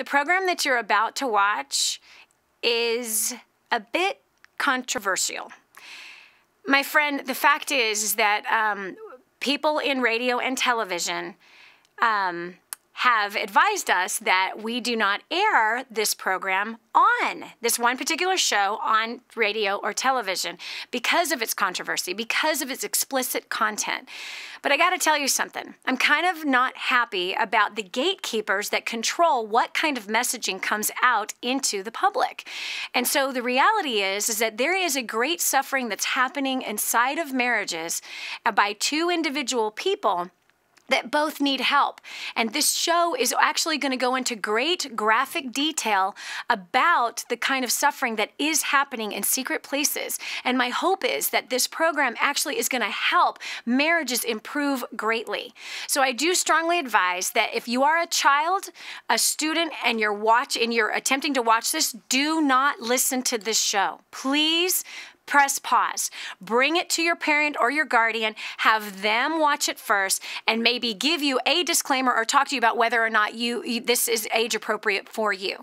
The program that you're about to watch is a bit controversial. My friend, the fact is that people in radio and television have advised us that we do not air this program on this one particular show on radio or television because of its controversy, because of its explicit content. But I got to tell you something. I'm kind of not happy about the gatekeepers that control what kind of messaging comes out into the public. And so the reality is that there is a great suffering that's happening inside of marriages by two individual people that both need help. And this show is actually going to go into great graphic detail about the kind of suffering that is happening in secret places. And my hope is that this program actually is going to help marriages improve greatly. So I do strongly advise that if you are a child, a student, and you're attempting to watch this, do not listen to this show. Please press pause. Bring it to your parent or your guardian, have them watch it first, and maybe give you a disclaimer or talk to you about whether or not this is age appropriate for you.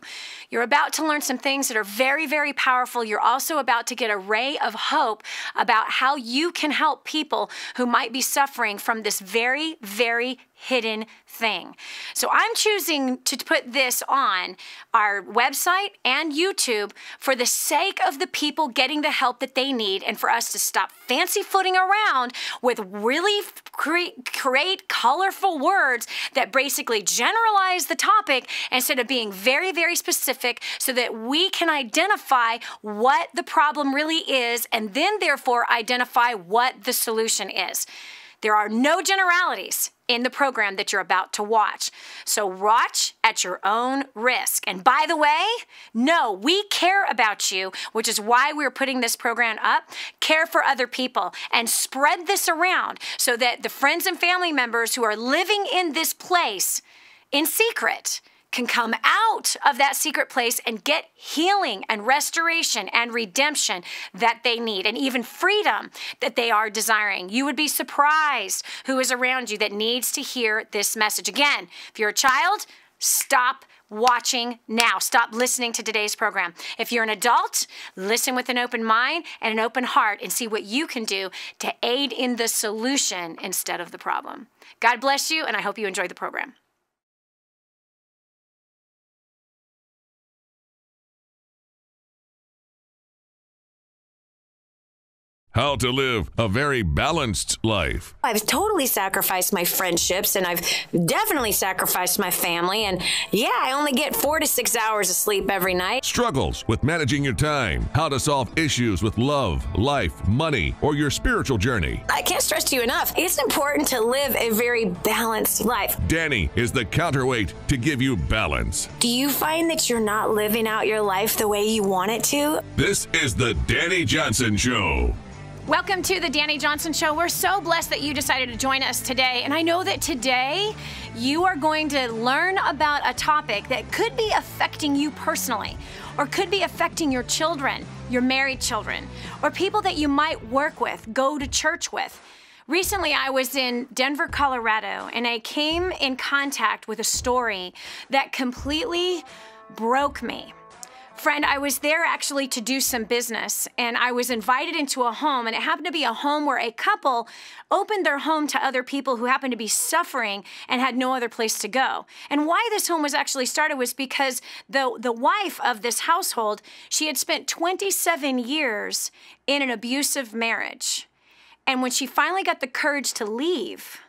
You're about to learn some things that are very, very powerful. You're also about to get a ray of hope about how you can help people who might be suffering from this very, very hidden thing. So I'm choosing to put this on our website and YouTube for the sake of the people getting the help that they need and for us to stop fancy-footing around with really create colorful words that basically generalize the topic instead of being very, very specific so that we can identify what the problem really is and then therefore identify what the solution is. There are no generalities in the program that you're about to watch. So watch at your own risk. And by the way, no, we care about you, which is why we're putting this program up. Care for other people and spread this around so that the friends and family members who are living in this place in secret can come out of that secret place and get healing and restoration and redemption that they need and even freedom that they are desiring. You would be surprised who is around you that needs to hear this message. Again, if you're a child, stop watching now. Stop listening to today's program. If you're an adult, listen with an open mind and an open heart and see what you can do to aid in the solution instead of the problem. God bless you, and I hope you enjoy the program. How to live a very balanced life. I've totally sacrificed my friendships, and I've definitely sacrificed my family. And yeah, I only get 4 to 6 hours of sleep every night. Struggles with managing your time. How to solve issues with love, life, money, or your spiritual journey. I can't stress to you enough. It's important to live a very balanced life. Dani is the counterweight to give you balance. Do you find that you're not living out your life the way you want it to? This is the Dani Johnson Show. Welcome to the Dani Johnson Show. We're so blessed that you decided to join us today. And I know that today you are going to learn about a topic that could be affecting you personally, or could be affecting your children, your married children, or people that you might work with, go to church with. Recently, I was in Denver, Colorado, and I came in contact with a story that completely broke me. Friend, I was there actually to do some business, and I was invited into a home, and it happened to be a home where a couple opened their home to other people who happened to be suffering and had no other place to go. And why this home was actually started was because the wife of this household, she had spent 27 years in an abusive marriage. And when she finally got the courage to leave,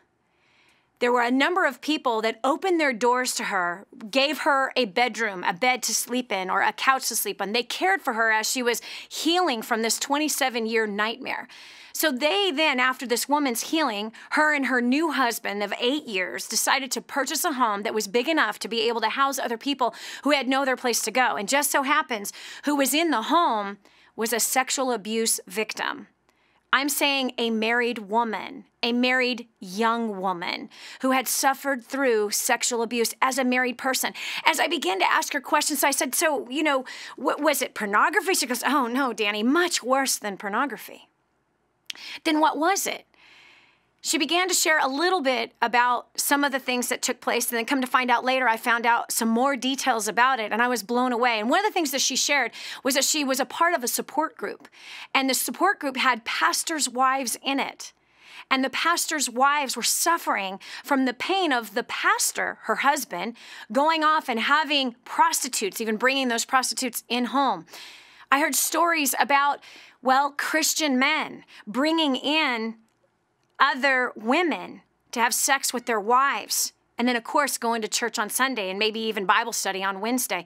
there were a number of people that opened their doors to her, gave her a bedroom, a bed to sleep in, or a couch to sleep on. They cared for her as she was healing from this 27-year nightmare. So they then, after this woman's healing, her and her new husband of 8 years decided to purchase a home that was big enough to be able to house other people who had no other place to go. And just so happens, who was in the home was a sexual abuse victim. I'm saying a married woman, a married young woman who had suffered through sexual abuse as a married person. As I began to ask her questions, I said, so, was it pornography? She goes, oh, no, Dani, much worse than pornography. Then what was it? she began to share a little bit about some of the things that took place. And then come to find out later, I found out some more details about it, and I was blown away. And one of the things that she shared was that she was a part of a support group. And the support group had pastors' wives in it. And the pastors' wives were suffering from the pain of the pastor, her husband, going off and having prostitutes, even bringing those prostitutes in home. I heard stories about, well, Christian men bringing in other women to have sex with their wives. And then, of course, going to church on Sunday and maybe even Bible study on Wednesday.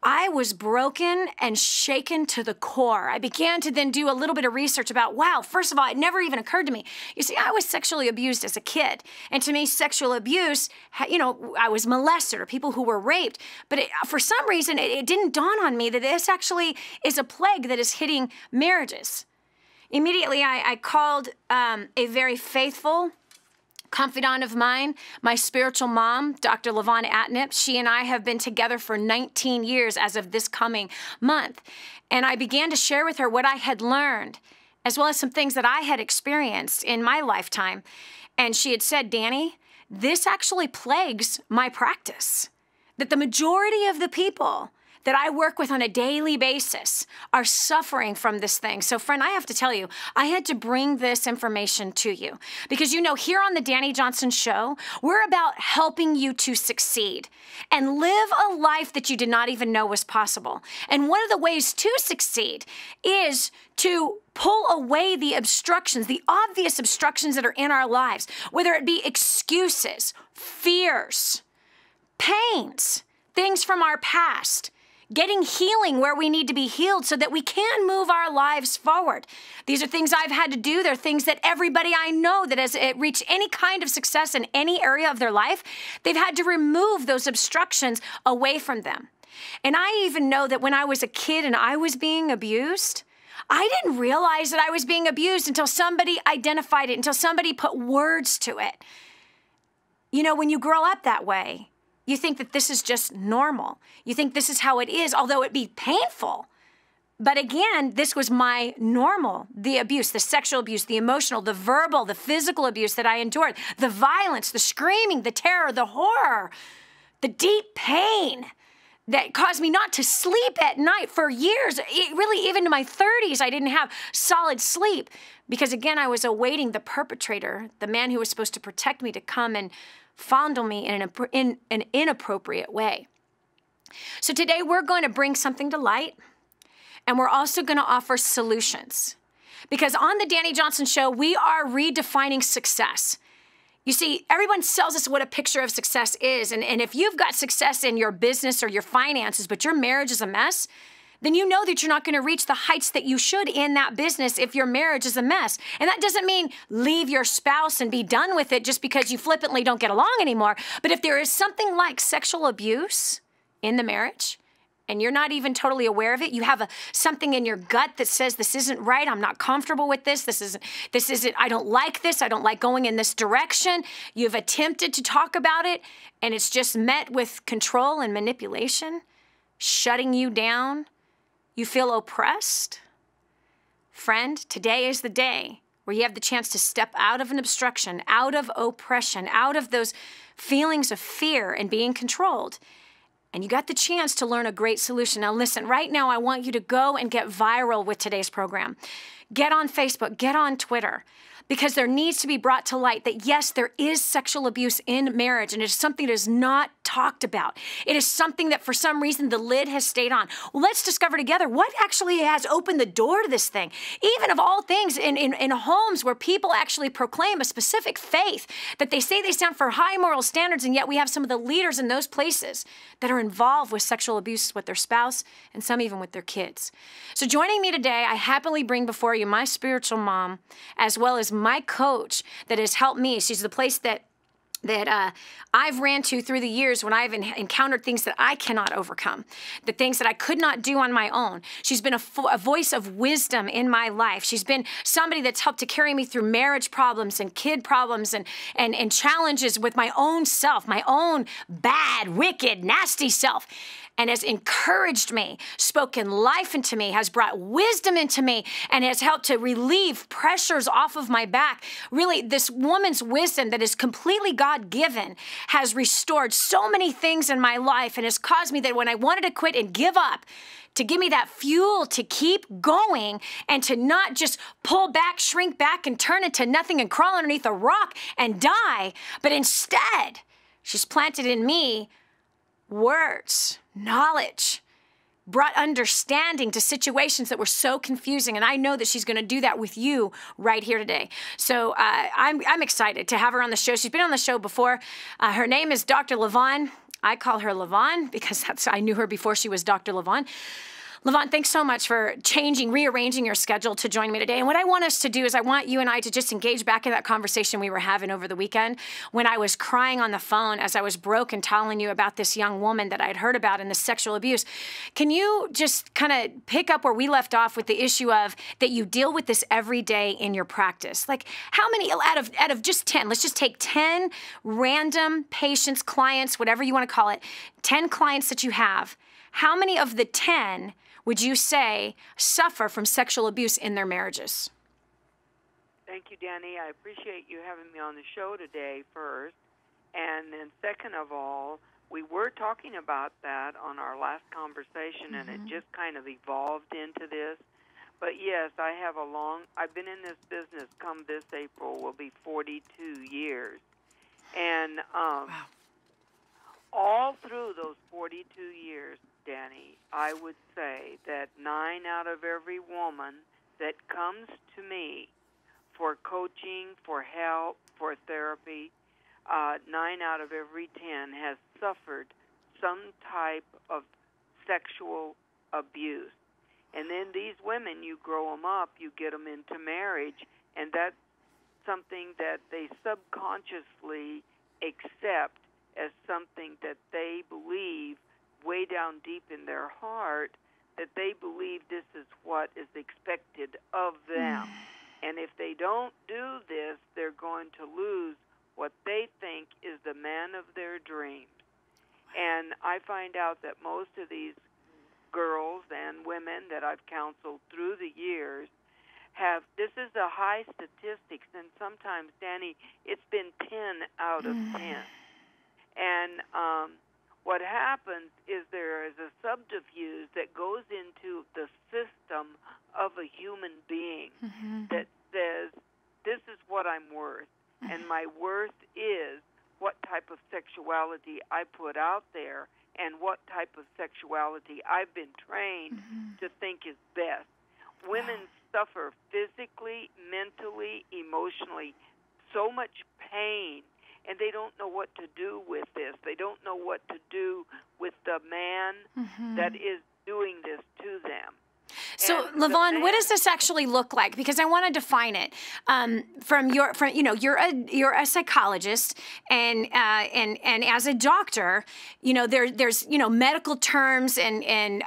I was broken and shaken to the core. I began to then do a little bit of research about, wow, first of all, it never even occurred to me. You see, I was sexually abused as a kid. And to me, sexual abuse, I was molested or people who were raped. But for some reason, it didn't dawn on me that this actually is a plague that is hitting marriages. Immediately, I called a very faithful confidant of mine, my spiritual mom, Dr. LaVon Atnip. She and I have been together for 19 years as of this coming month. And I began to share with her what I had learned, as well as some things that I had experienced in my lifetime. And she had said, Dani, this actually plagues my practice. That the majority of the people that I work with on a daily basis are suffering from this thing. So friend, I have to tell you, I had to bring this information to you because here on the Dani Johnson Show, we're about helping you to succeed and live a life that you did not even know was possible. And one of the ways to succeed is to pull away the obstructions, the obvious obstructions that are in our lives, whether it be excuses, fears, pains, things from our past, getting healing where we need to be healed so that we can move our lives forward. These are things I've had to do. They're things that everybody I know that has reached any kind of success in any area of their life, they've had to remove those obstructions away from them. And I even know that when I was a kid and I was being abused, I didn't realize that I was being abused until somebody identified it, until somebody put words to it. When you grow up that way, you think that this is just normal. You think this is how it is, although it be painful. But again, this was my normal, the abuse, the sexual abuse, the emotional, the verbal, the physical abuse that I endured, the violence, the screaming, the terror, the horror, the deep pain that caused me not to sleep at night for years. Really, even in my 30s, I didn't have solid sleep because, again, I was awaiting the perpetrator, the man who was supposed to protect me, to come and fondle me in an inappropriate way. So today we're going to bring something to light, and we're also going to offer solutions. Because on the Dani Johnson Show, we are redefining success. You see, everyone tells us what a picture of success is, and if you've got success in your business or your finances, but your marriage is a mess, then you know that you're not going to reach the heights that you should in that business if your marriage is a mess. And that doesn't mean leave your spouse and be done with it just because you flippantly don't get along anymore. But if there is something like sexual abuse in the marriage, and you're not even totally aware of it, you have something in your gut that says, this isn't right, I'm not comfortable with this, this isn't, I don't like this, I don't like going in this direction. You've attempted to talk about it, and it's just met with control and manipulation, shutting you down. You feel oppressed? Friend, today is the day where you have the chance to step out of an obstruction, out of oppression, out of those feelings of fear and being controlled. And you got the chance to learn a great solution. Now listen, right now I want you to go and get viral with today's program. Get on Facebook, get on Twitter, because there needs to be brought to light that yes, there is sexual abuse in marriage, and it is something that is not talked about. It is something that for some reason the lid has stayed on. Well, let's discover together what actually has opened the door to this thing. Even of all things, in homes where people actually proclaim a specific faith, that they say they stand for high moral standards, and yet we have some of the leaders in those places that are involved with sexual abuse with their spouse, and some even with their kids. So joining me today, I happily bring before you my spiritual mom, as well as my coach that has helped me. She's the place that I've ran to through the years when I've encountered things that I cannot overcome, the things that I could not do on my own. She's been a voice of wisdom in my life. She's been somebody that's helped to carry me through marriage problems and kid problems and challenges with my own self, my own bad, wicked, nasty self. and has encouraged me, spoken life into me, has brought wisdom into me, and has helped to relieve pressures off of my back. Really, this woman's wisdom that is completely God-given has restored so many things in my life and has caused me that when I wanted to quit and give up, to give me that fuel to keep going and to not just pull back, shrink back, and turn into nothing and crawl underneath a rock and die, but instead, she's planted in me words, knowledge, brought understanding to situations that were so confusing. And I know that she's going to do that with you right here today. So I'm excited to have her on the show. She's been on the show before. Her name is Dr. LaVon. I call her LaVon because I knew her before she was Dr. LaVon. LaVon, thanks so much for rearranging your schedule to join me today. And what I want us to do is I want you and I to just engage back in that conversation we were having over the weekend when I was crying on the phone as I was broke and telling you about this young woman that I'd heard about and the sexual abuse. Can you just kind of pick up where we left off with the issue of that you deal with this every day in your practice? Like how many out of just 10, let's just take 10 random patients, clients, whatever you want to call it, 10 clients that you have. How many of the 10 would you say suffer from sexual abuse in their marriages? Thank you, Dani. I appreciate you having me on the show today first. And then second of all, we were talking about that on our last conversation, and it just kind of evolved into this. But yes, I've been in this business come this April will be 42 years. And all through those 42 years, Dani, I would say that 9 out of every woman that comes to me for coaching, for help, for therapy, 9 out of every 10 has suffered some type of sexual abuse. And then these women, you grow them up, you get them into marriage, and that's something that they subconsciously accept as something that they believe way down deep in their heart, that they believe this is what is expected of them. And if they don't do this, they're going to lose what they think is the man of their dreams. And I find out that most of these girls and women that I've counseled through the years this is a high statistics, and sometimes, Dani, it's been 10 out of 10. And what happens is there is a subterfuge that goes into the system of a human being that says, this is what I'm worth, and my worth is what type of sexuality I put out there and what type of sexuality I've been trained to think is best. Women suffer physically, mentally, emotionally, so much pain, and they don't know what to do with this. They don't know what to do with the man that is doing this to them. So, LaVon, what does this actually look like? Because I want to define it you're a psychologist, and as a doctor, there's medical terms and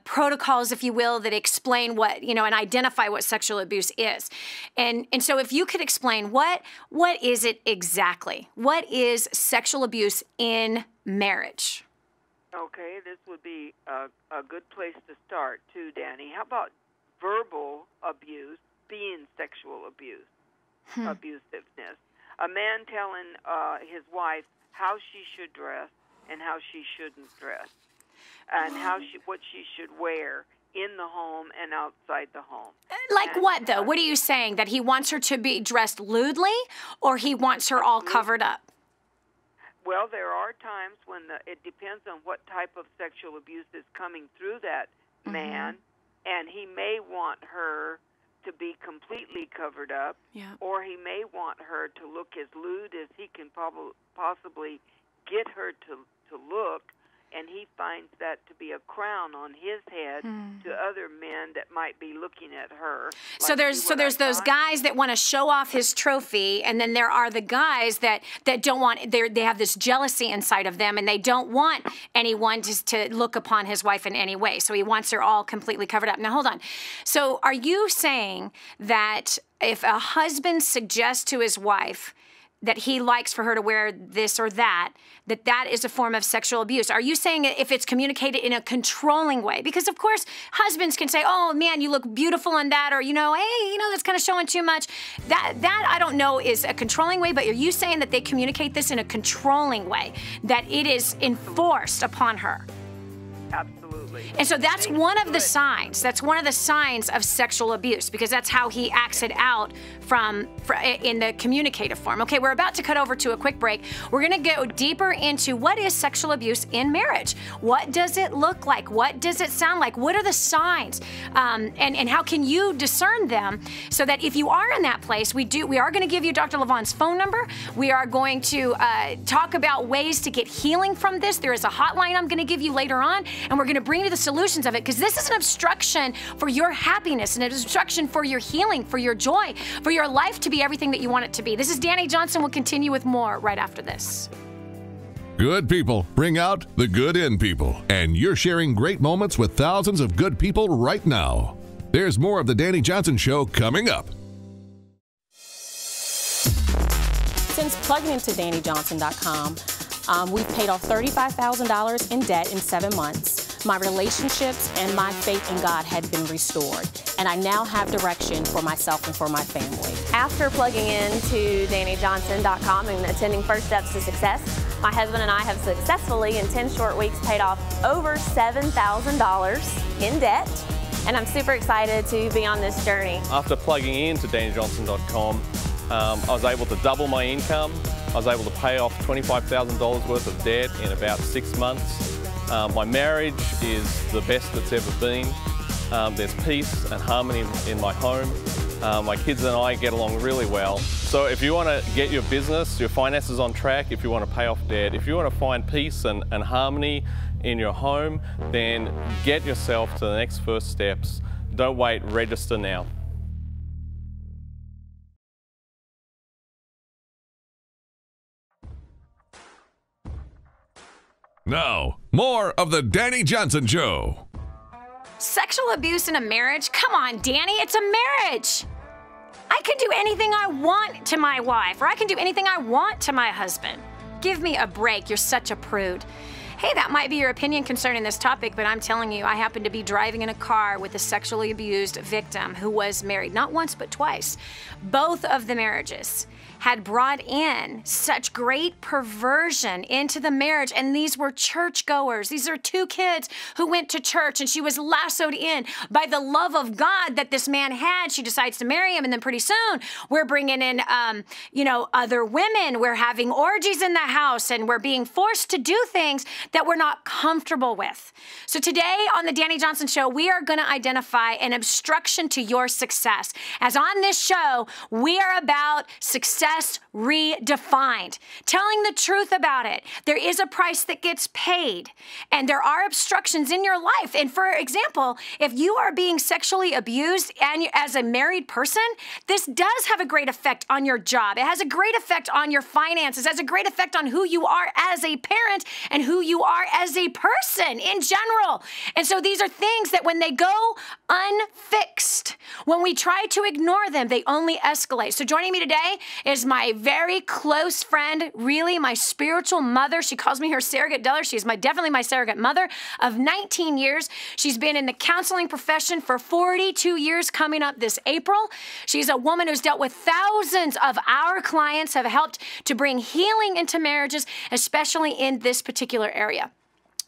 protocols, if you will, that explain what and identify what sexual abuse is, and so if you could explain what is it exactly? What is sexual abuse in marriage? Okay, this would be a good place to start, too, Dani. How about verbal abuse being sexual abuse, abusiveness? A man telling his wife how she should dress and how she shouldn't dress, and what she should wear in the home and outside the home. Like what, though? What are you saying? That he wants her to be dressed lewdly, or he wants her all covered up? Well, there are times when it depends on what type of sexual abuse is coming through that man, and he may want her to be completely covered up, or he may want her to look as lewd as he can possibly get her to look, and he finds that to be a crown on his head to other men that might be looking at her. So there's those guys that want to show off his trophy, and then there are the guys that don't want. They have this jealousy inside of them, and they don't want anyone to look upon his wife in any way. So he wants her all completely covered up. Now hold on. So are you saying that if a husband suggests to his wife that he likes for her to wear this or that, that is a form of sexual abuse? Are you saying if it's communicated in a controlling way? Because, of course, husbands can say, oh, man, you look beautiful in that, or, hey, that's kind of showing too much. That I don't know is a controlling way, but are you saying that they communicate this in a controlling way, that it is enforced upon her? Absolutely. And so that's one of the signs. That's one of the signs of sexual abuse, because that's how he acts it out in the communicative form. Okay, we're about to cut over to a quick break. We're going to go deeper into what is sexual abuse in marriage. What does it look like? What does it sound like? What are the signs? And how can you discern them so that if you are in that place, we are going to give you Dr. Levon's phone number. We are going to talk about ways to get healing from this. There is a hotline I'm going to give you later on, and we're going to bring you the solutions of it, because this is an obstruction for your happiness, an obstruction for your healing, for your joy, for your life to be everything that you want it to be. This is Dani Johnson. We'll continue with more right after this. Good people bring out the good in people, and you're sharing great moments with thousands of good people right now. There's more of the Dani Johnson Show coming up. Since plugging into DaniJohnson.com, we've paid off $35,000 in debt in 7 months. My relationships and my faith in God had been restored, and I now have direction for myself and for my family. After plugging into DaniJohnson.com and attending First Steps to Success, my husband and I have successfully, in 10 short weeks, paid off over $7,000 in debt, and I'm super excited to be on this journey. After plugging into DaniJohnson.com, I was able to double my income. I was able to pay off $25,000 worth of debt in about 6 months. My marriage is the best it's ever been. There's peace and harmony in my home. My kids and I get along really well. So if you want to get your business, your finances on track, if you want to pay off debt, if you want to find peace and harmony in your home, then get yourself to the next first steps. Don't wait, register now. Now, more of the Dani Johnson Show. Sexual abuse in a marriage? Come on, Dani, it's a marriage. I can do anything I want to my wife, or I can do anything I want to my husband. Give me a break. You're such a prude. Hey, that might be your opinion concerning this topic, but I'm telling you, I happen to be driving in a car with a sexually abused victim who was married, not once, but twice. Both of the marriages had brought in such great perversion into the marriage, and these were churchgoers. These are two kids who went to church, and she was lassoed in by the love of God that this man had. She decides to marry him, and then pretty soon we're bringing in, other women. We're having orgies in the house, and we're being forced to do things that we're not comfortable with. So today on the Dani Johnson Show, we are going to identify an obstruction to your success. As on this show, we are about success redefined, telling the truth about it. There is a price that gets paid, and there are obstructions in your life. And for example, if you are being sexually abused and as a married person, this does have a great effect on your job. It has a great effect on your finances. It has a great effect on who you are as a parent and who you are as a person in general. And so these are things that when they go unfixed, when we try to ignore them, they only escalate. So joining me today is my very close friend, really my spiritual mother. She calls me her surrogate daughter. She's definitely my surrogate mother of 19 years. She's been in the counseling profession for 42 years coming up this April. She's a woman who's dealt with thousands of our clients, have helped to bring healing into marriages, especially in this particular area.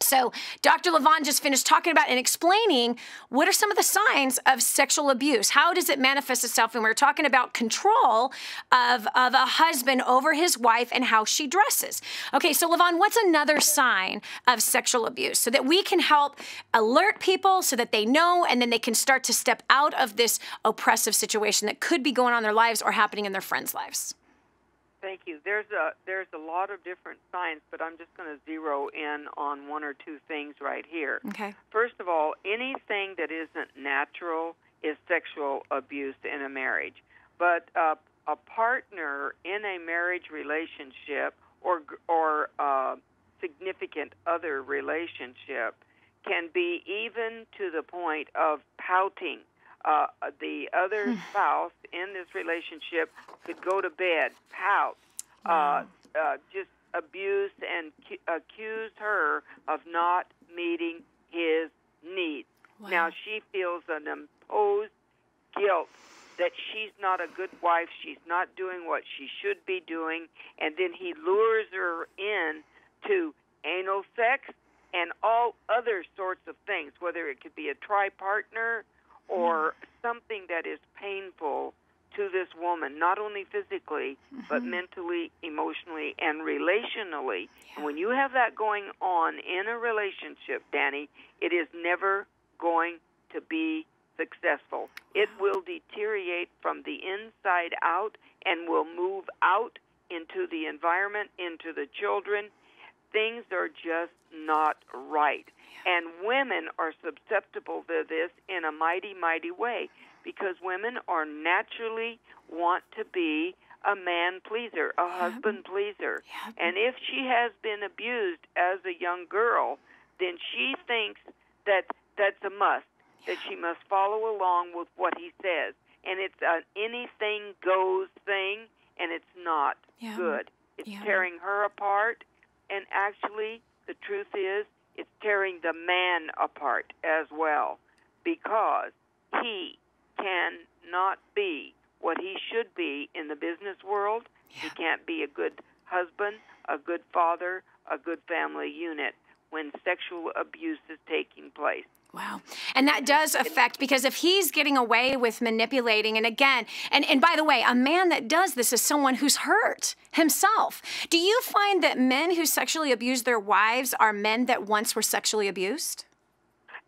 So Dr. Levon just finished talking about and explaining what are some of the signs of sexual abuse. How does it manifest itself? And we're talking about control of a husband over his wife and how she dresses. Okay, so Levon, what's another sign of sexual abuse so that we can help alert people so that they know and then they can start to step out of this oppressive situation that could be going on in their lives or happening in their friends' lives? Thank you. There's a lot of different signs, but I'm just going to zero in on one or two things right here. Okay. First of all, anything that isn't natural is sexual abuse in a marriage. But a partner in a marriage relationship or significant other relationship can be even to the point of pouting. The other spouse in this relationship could go to bed, pout, just abused and accused her of not meeting his needs. Wow. Now she feels an imposed guilt that she's not a good wife, she's not doing what she should be doing, and then he lures her in to anal sex and all other sorts of things, whether it could be a tri-partner or something that is painful to this woman, not only physically, but mentally, emotionally, and relationally. Yeah. And when you have that going on in a relationship, Dani, it is never going to be successful. It will deteriorate from the inside out and will move out into the environment, into the children. Things are just not right. And women are susceptible to this in a mighty, mighty way, because women are naturally want to be a man pleaser, a husband pleaser. And if she has been abused as a young girl, then she thinks that that's a must, that she must follow along with what he says. And it's an anything goes thing, and it's not good. It's tearing her apart, and actually the truth is it's tearing the man apart as well, because he cannot be what he should be in the business world. He can't be a good husband, a good father, a good family unit when sexual abuse is taking place. Wow. And that does affect, because if he's getting away with manipulating, and again, and by the way, a man that does this is someone who's hurt himself. Do you find that men who sexually abuse their wives are men that once were sexually abused?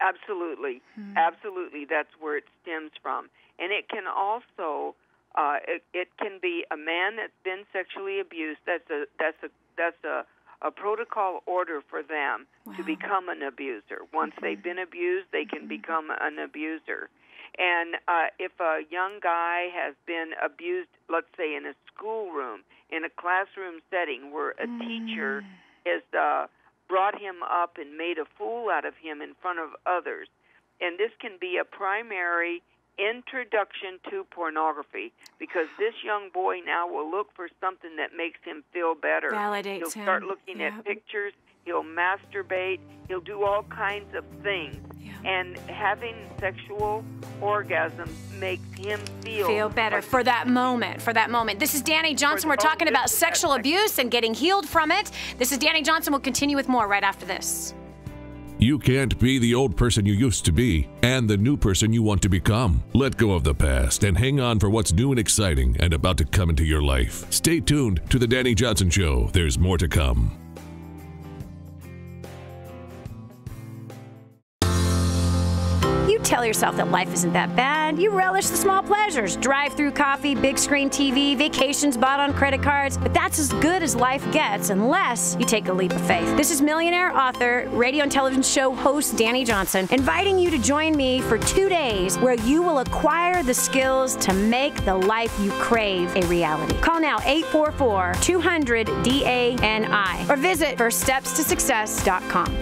Absolutely. Absolutely. That's where it stems from. And it can also, it can be a man that's been sexually abused. That's a protocol order for them to become an abuser. Once they've been abused, they can become an abuser. And if a young guy has been abused, let's say in a schoolroom, in a classroom setting where a teacher has brought him up and made a fool out of him in front of others, and this can be a primary introduction to pornography, because this young boy now will look for something that makes him feel better. Validates He'll him. start looking at pictures. He'll masturbate. He'll do all kinds of things. And having sexual orgasms makes him feel better for that moment. This is Dani Johnson. We're talking about sexual abuse and getting healed from it. This is Dani Johnson. We'll continue with more right after this. You can't be the old person you used to be and the new person you want to become. Let go of the past and hang on for what's new and exciting and about to come into your life. Stay tuned to The Dani Johnson Show. There's more to come. You tell yourself that life isn't that bad. You relish the small pleasures. Drive-through coffee, big screen TV, vacations bought on credit cards. But that's as good as life gets unless you take a leap of faith. This is millionaire, author, radio and television show host Dani Johnson, inviting you to join me for 2 days where you will acquire the skills to make the life you crave a reality. Call now 844-200-DANI or visit firststepstosuccess.com.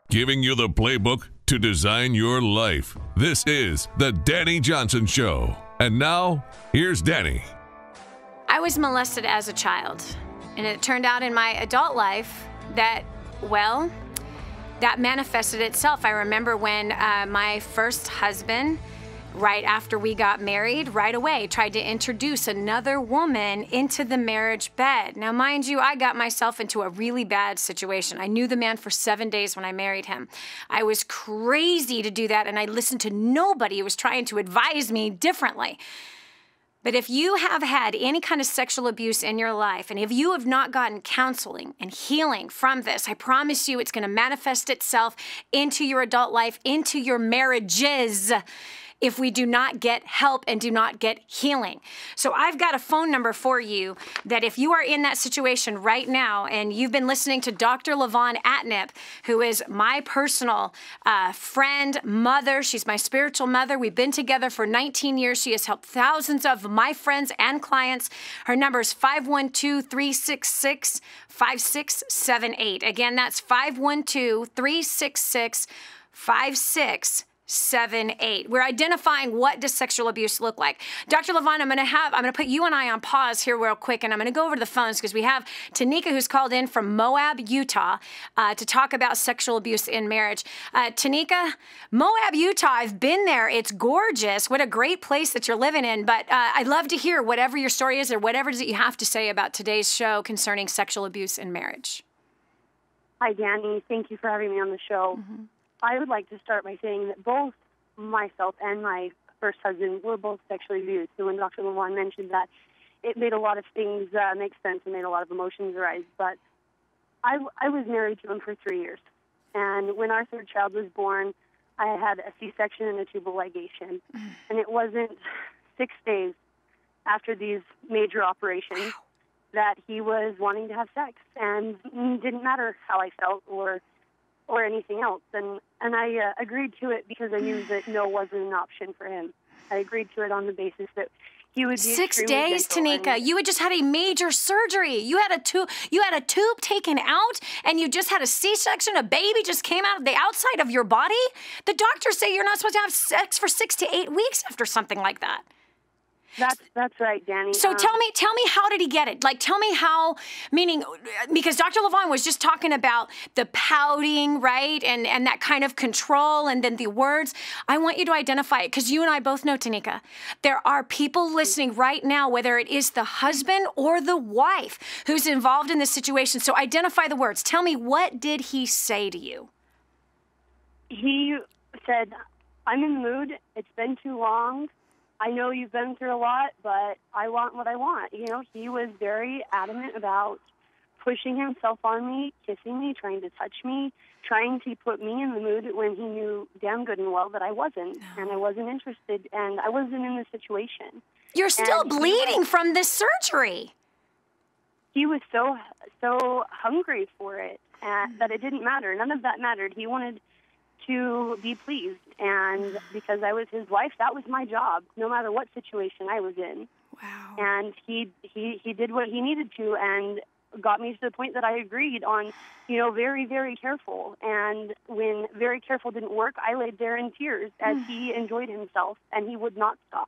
Giving you the playbook to design your life. This is The Dani Johnson Show. And now, here's Dani. I was molested as a child, and it turned out in my adult life that, well, that manifested itself. I remember when my first husband, right after we got married, right away tried to introduce another woman into the marriage bed. Now, mind you, I got myself into a really bad situation. I knew the man for 7 days when I married him. I was crazy to do that, and I listened to nobody who was trying to advise me differently. But if you have had any kind of sexual abuse in your life, and if you have not gotten counseling and healing from this, I promise you it's going to manifest itself into your adult life, into your marriages. if we do not get help and do not get healing. So I've got a phone number for you that if you are in that situation right now and you've been listening to Dr. LaVon Atnip, who is my personal friend, mother, she's my spiritual mother. We've been together for 19 years. She has helped thousands of my friends and clients. Her number is 512-366-5678. Again, that's 512-366-5678. We're identifying what does sexual abuse look like. Dr. LaVon, I'm going to put you and I on pause here real quick, and I'm going to go over to the phones because we have Tanika, who's called in from Moab, Utah, to talk about sexual abuse in marriage. Tanika, Moab, Utah, I've been there. It's gorgeous. What a great place that you're living in. But I'd love to hear whatever your story is or whatever it is that you have to say about today's show concerning sexual abuse in marriage. Hi, Dani. Thank you for having me on the show. Mm-hmm. I would like to start by saying that both myself and my first husband were both sexually abused. So when Dr. LaVon mentioned that, it made a lot of things make sense and made a lot of emotions arise. But I was married to him for 3 years. And when our third child was born, I had a C-section and a tubal ligation. And it wasn't 6 days after these major operations that he was wanting to have sex. And it didn't matter how I felt or anything else. And I agreed to it because I knew that no wasn't an option for him. I agreed to it on the basis that he would be 6 days, Tanika. You had just had a major surgery. You had a tube taken out, and you just had a C-section. A baby just came out of the outside of your body. The doctors say you're not supposed to have sex for 6 to 8 weeks after something like that. That's right, Dani. So tell me, how did he get it? Like, tell me how, meaning, because Dr. LaVon was just talking about the pouting, right? And that kind of control and then the words. I want you to identify it because you and I both know, Tanika, there are people listening right now, whether it is the husband or the wife who's involved in this situation. So identify the words. Tell me, what did he say to you? He said, I'm in the mood. It's been too long. I know you've been through a lot, but I want what I want. You know, he was very adamant about pushing himself on me, kissing me, trying to touch me, trying to put me in the mood when he knew damn good and well that I wasn't, and I wasn't interested, and I wasn't in the situation. You're still bleeding from this surgery. He was so hungry for it that it didn't matter. None of that mattered. He wanted to be pleased, and because I was his wife, that was my job, no matter what situation I was in. Wow. And he did what he needed to, and got me to the point that I agreed on, you know, very, very careful. And when very careful didn't work, I laid there in tears as he enjoyed himself, and he would not stop.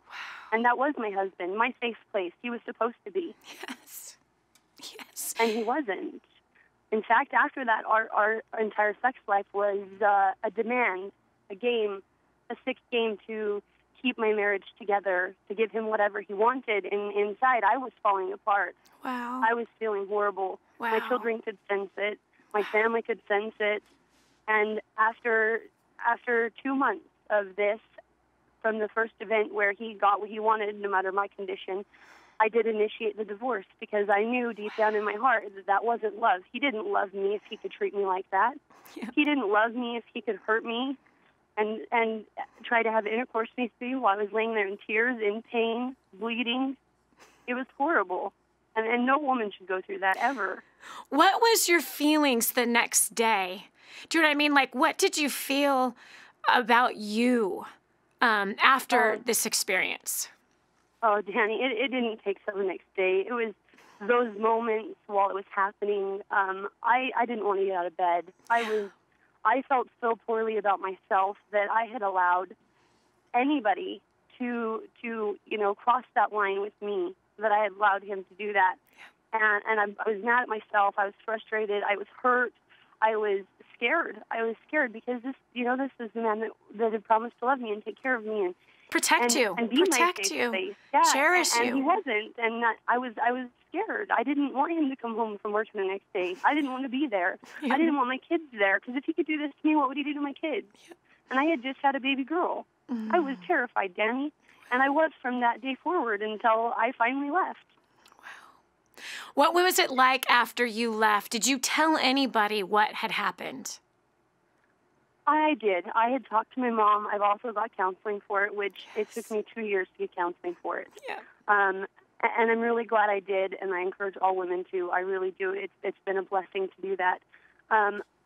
Wow. And that was my husband, my safe place. He was supposed to be. Yes. Yes. And he wasn't. In fact, after that, our entire sex life was a demand, a game, a sick game to keep my marriage together, to give him whatever he wanted. And inside, I was falling apart. Wow. I was feeling horrible. Wow. My children could sense it. My family could sense it. And after 2 months of this, from the first event where he got what he wanted, no matter my condition, I did initiate the divorce because I knew deep down in my heart that that wasn't love. He didn't love me if he could treat me like that. Yeah. He didn't love me if he could hurt me and try to have intercourse with me while I was laying there in tears, in pain, bleeding. It was horrible. And no woman should go through that ever. What was your feelings the next day? Do you know what I mean? Like, what did you feel about you after this experience? Oh, Dani, it didn't take till the next day. It was those moments while it was happening. I didn't want to get out of bed. I felt so poorly about myself that I had allowed anybody to cross that line with me, that I had allowed him to do that. And I was mad at myself. I was frustrated. I was hurt. I was scared. I was scared because this is the man that had promised to love me and take care of me and protect you, Yeah, cherish you. And he wasn't, and I was scared. I didn't want him to come home from work the next day. I didn't want to be there. Yeah. I didn't want my kids there because if he could do this to me, what would he do to my kids? Yeah. And I had just had a baby girl. I was terrified, Dani, and I was from that day forward until I finally left. Wow. What was it like after you left? Did you tell anybody what had happened? I did. I had talked to my mom. I've also got counseling for it, which it took me 2 years to get counseling for it. Yeah. And I'm really glad I did, and I encourage all women to. I really do. It's been a blessing to do that.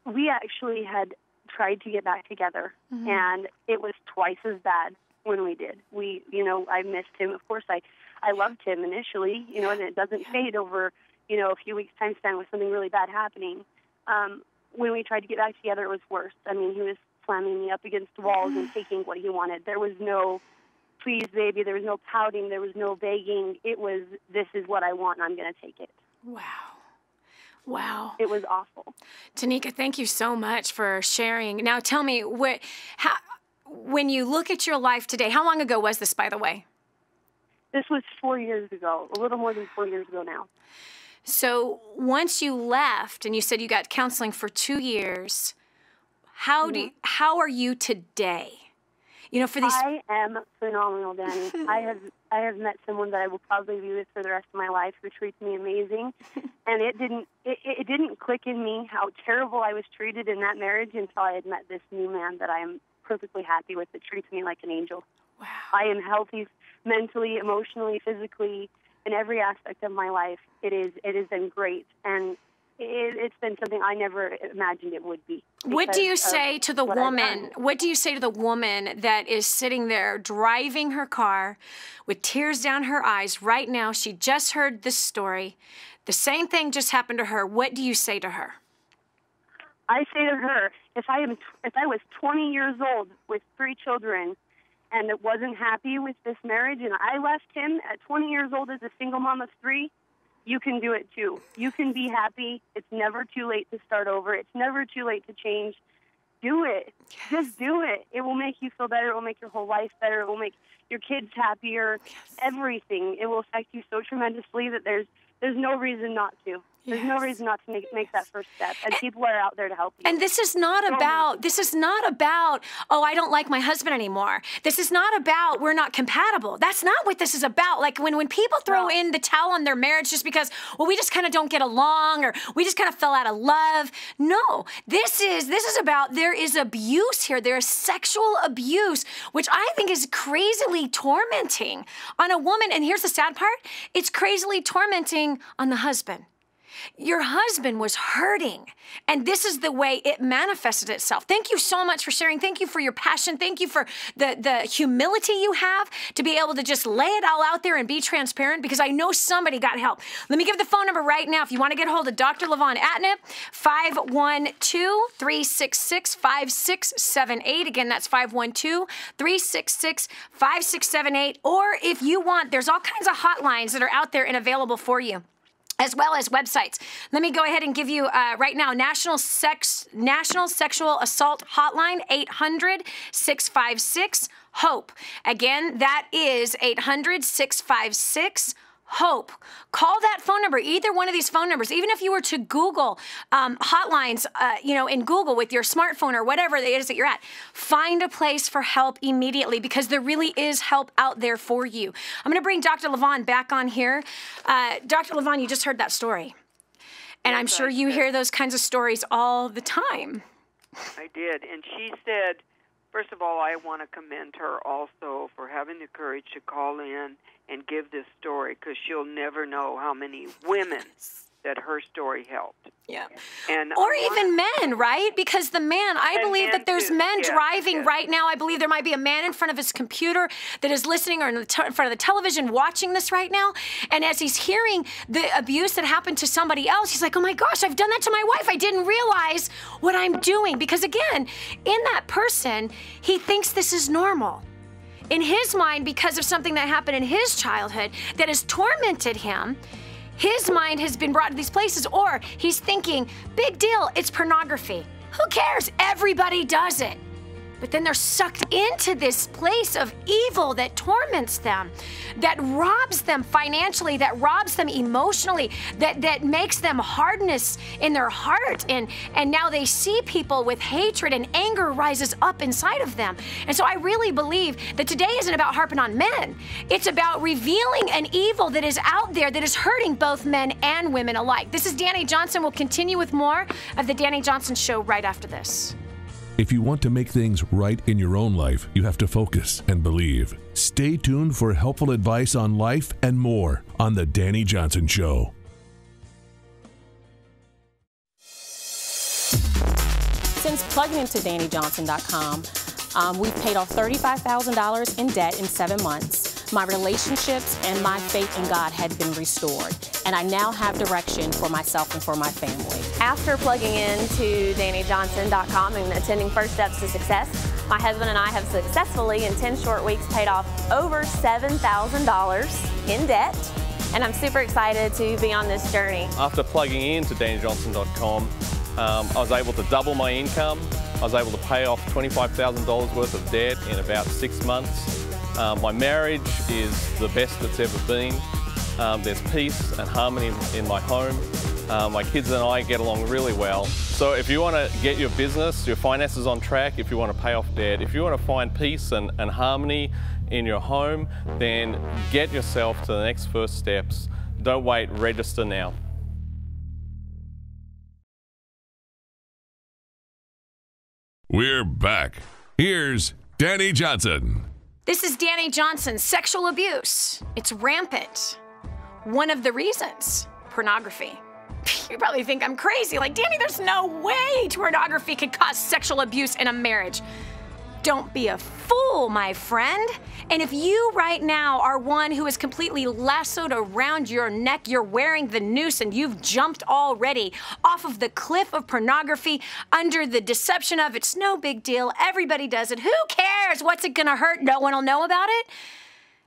We actually had tried to get back together, and it was twice as bad when we did. I missed him. Of course, I loved him initially, and it doesn't fade over, a few weeks' time spent with something really bad happening. When we tried to get back together, it was worse. I mean, he was slamming me up against walls and taking what he wanted. There was no, please, baby. There was no pouting. There was no begging. It was, this is what I want, and I'm going to take it. Wow. It was awful. Tanika, thank you so much for sharing. Now, tell me, when you look at your life today, how long ago was this, by the way? This was 4 years ago, a little more than 4 years ago now. So once you left and you said you got counseling for 2 years, how are you today? For these. I am phenomenal, Dani. I have met someone that I will probably be with for the rest of my life who treats me amazing, and it didn't click in me how terrible I was treated in that marriage until I had met this new man that I am perfectly happy with, that treats me like an angel. Wow. I am healthy mentally, emotionally, physically, in every aspect of my life. It has been great, and it's been something I never imagined it would be. What do you say to the woman? What do you say to the woman that is sitting there driving her car with tears down her eyes right now? She just heard this story. The same thing just happened to her. What do you say to her? I say to her, if I was 20 years old with 3 children and wasn't happy with this marriage, and I left him at 20 years old as a single mom of 3, you can do it too. You can be happy. It's never too late to start over. It's never too late to change. Do it. Yes. Just do it. It will make you feel better. It will make your whole life better. It will make your kids happier. Yes. Everything. It will affect you so tremendously that there's no reason not to. There's no reason not to make that first step, and people are out there to help you. And this is not about, oh, I don't like my husband anymore. This is not about we're not compatible. That's not what this is about. Like when people throw in the towel on their marriage just because, well, we just kind of don't get along, or we just kind of fell out of love. No, this is about, there is abuse here. There is sexual abuse, which I think is crazily tormenting on a woman. And here's the sad part. It's crazily tormenting on the husband. Your husband was hurting, and this is the way it manifested itself. Thank you so much for sharing. Thank you for your passion. Thank you for the humility you have to be able to just lay it all out there and be transparent, because I know somebody got help. Let me give the phone number right now if you want to get a hold of Dr. Levon Atnip, 512-366-5678. Again, that's 512-366-5678. Or if you want, there's all kinds of hotlines that are out there and available for you, as well as websites. Let me go ahead and give you right now National Sexual Assault Hotline, 800-656-HOPE. Again, that is 800-656-HOPE. Call that phone number, either one of these phone numbers. Even if you were to Google hotlines, in Google with your smartphone or whatever it is that you're at, find a place for help immediately, because there really is help out there for you. I'm going to bring Dr. Levon back on here. Dr. Levon, you just heard that story, and I'm sure you hear those kinds of stories all the time. I did, and she said, first of all, I want to commend her also for having the courage to call in and give this story, because she'll never know how many women that her story helped. Yeah. Or even men, right? Because the man, I believe that there's men driving right now. I believe there might be a man in front of his computer that is listening, or in front of the television watching this right now. And as he's hearing the abuse that happened to somebody else, he's like, oh my gosh, I've done that to my wife. I didn't realize what I'm doing. Because again, in that person, he thinks this is normal. In his mind, because of something that happened in his childhood that has tormented him, his mind has been brought to these places, or he's thinking, big deal, it's pornography. Who cares? Everybody does it. But then they're sucked into this place of evil that torments them, that robs them financially, that robs them emotionally, that makes them hardness in their heart. And now they see people with hatred, and anger rises up inside of them. And so I really believe that today isn't about harping on men. It's about revealing an evil that is out there that is hurting both men and women alike. This is Dani Johnson. We'll continue with more of the Dani Johnson Show right after this. If you want to make things right in your own life, you have to focus and believe. Stay tuned for helpful advice on life and more on The Dani Johnson Show. Since plugging into DaniJohnson.com, we've paid off $35,000 in debt in 7 months. My relationships and my faith in God had been restored, and I now have direction for myself and for my family. After plugging into DaniJohnson.com and attending First Steps to Success, my husband and I have successfully, in 10 short weeks, paid off over $7,000 in debt, and I'm super excited to be on this journey. After plugging into DaniJohnson.com, I was able to double my income. I was able to pay off $25,000 worth of debt in about 6 months. My marriage is the best it's ever been. There's peace and harmony in my home. My kids and I get along really well. So if you want to get your business, your finances on track, if you want to pay off debt, if you want to find peace and harmony in your home, then get yourself to the next first steps. Don't wait, register now. We're back. Here's Dani Johnson. This is Dani Johnson. Sexual abuse. It's rampant. One of the reasons, pornography. You probably think I'm crazy. Like, Dani, there's no way pornography could cause sexual abuse in a marriage. Don't be a fool, my friend. And if you right now are one who is completely lassoed around your neck, you're wearing the noose and you've jumped already off of the cliff of pornography under the deception of it's no big deal, everybody does it, who cares, what's it gonna hurt, no one will know about it?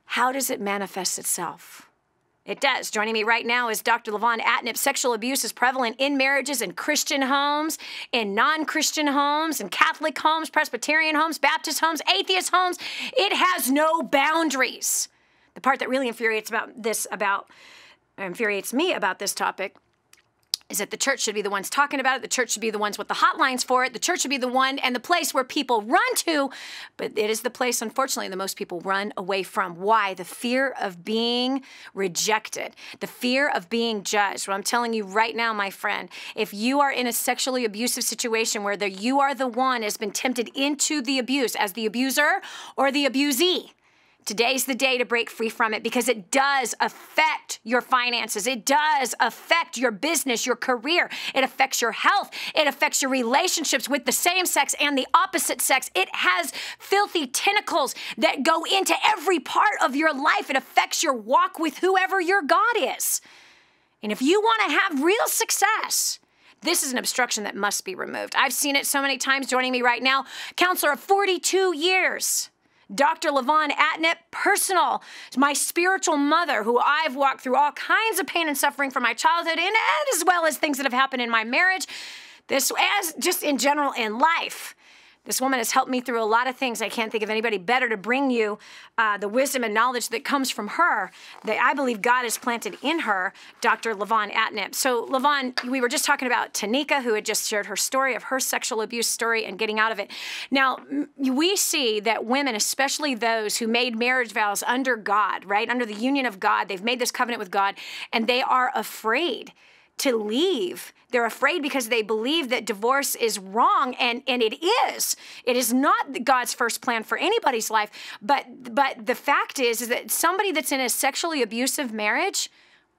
How does it manifest itself? It does. Joining me right now is Dr. Levon Atnip. Sexual abuse is prevalent in marriages, in Christian homes, in non-Christian homes, in Catholic homes, Presbyterian homes, Baptist homes, atheist homes. It has no boundaries. The part that really infuriates me about this topic is that the church should be the ones talking about it. The church should be the ones with the hotlines for it. The church should be the one and the place where people run to, but it is the place, unfortunately, that most people run away from. Why? The fear of being rejected, the fear of being judged. Well, I'm telling you right now, my friend, if you are in a sexually abusive situation where you are the one has been tempted into the abuse as the abuser or the abusee, today's the day to break free from it, because it does affect your finances. It does affect your business, your career. It affects your health. It affects your relationships with the same sex and the opposite sex. It has filthy tentacles that go into every part of your life. It affects your walk with whoever your God is. And if you want to have real success, this is an obstruction that must be removed. I've seen it so many times. Joining me right now, counselor of 42 years, Dr. Levon Atnip, personal, my spiritual mother, who I've walked through all kinds of pain and suffering from my childhood, and as well as things that have happened in my marriage, this as just in general in life. This woman has helped me through a lot of things. I can't think of anybody better to bring you the wisdom and knowledge that comes from her, that I believe God has planted in her, Dr. Levon Atnip. So, Levon, we were just talking about Tanika, who had just shared her story of her sexual abuse story and getting out of it. Now, we see that women, especially those who made marriage vows under God, right, under the union of God, they've made this covenant with God, and they are afraid to leave. They're afraid because they believe that divorce is wrong, and it is. It is not God's first plan for anybody's life, but the fact is that somebody that's in a sexually abusive marriage,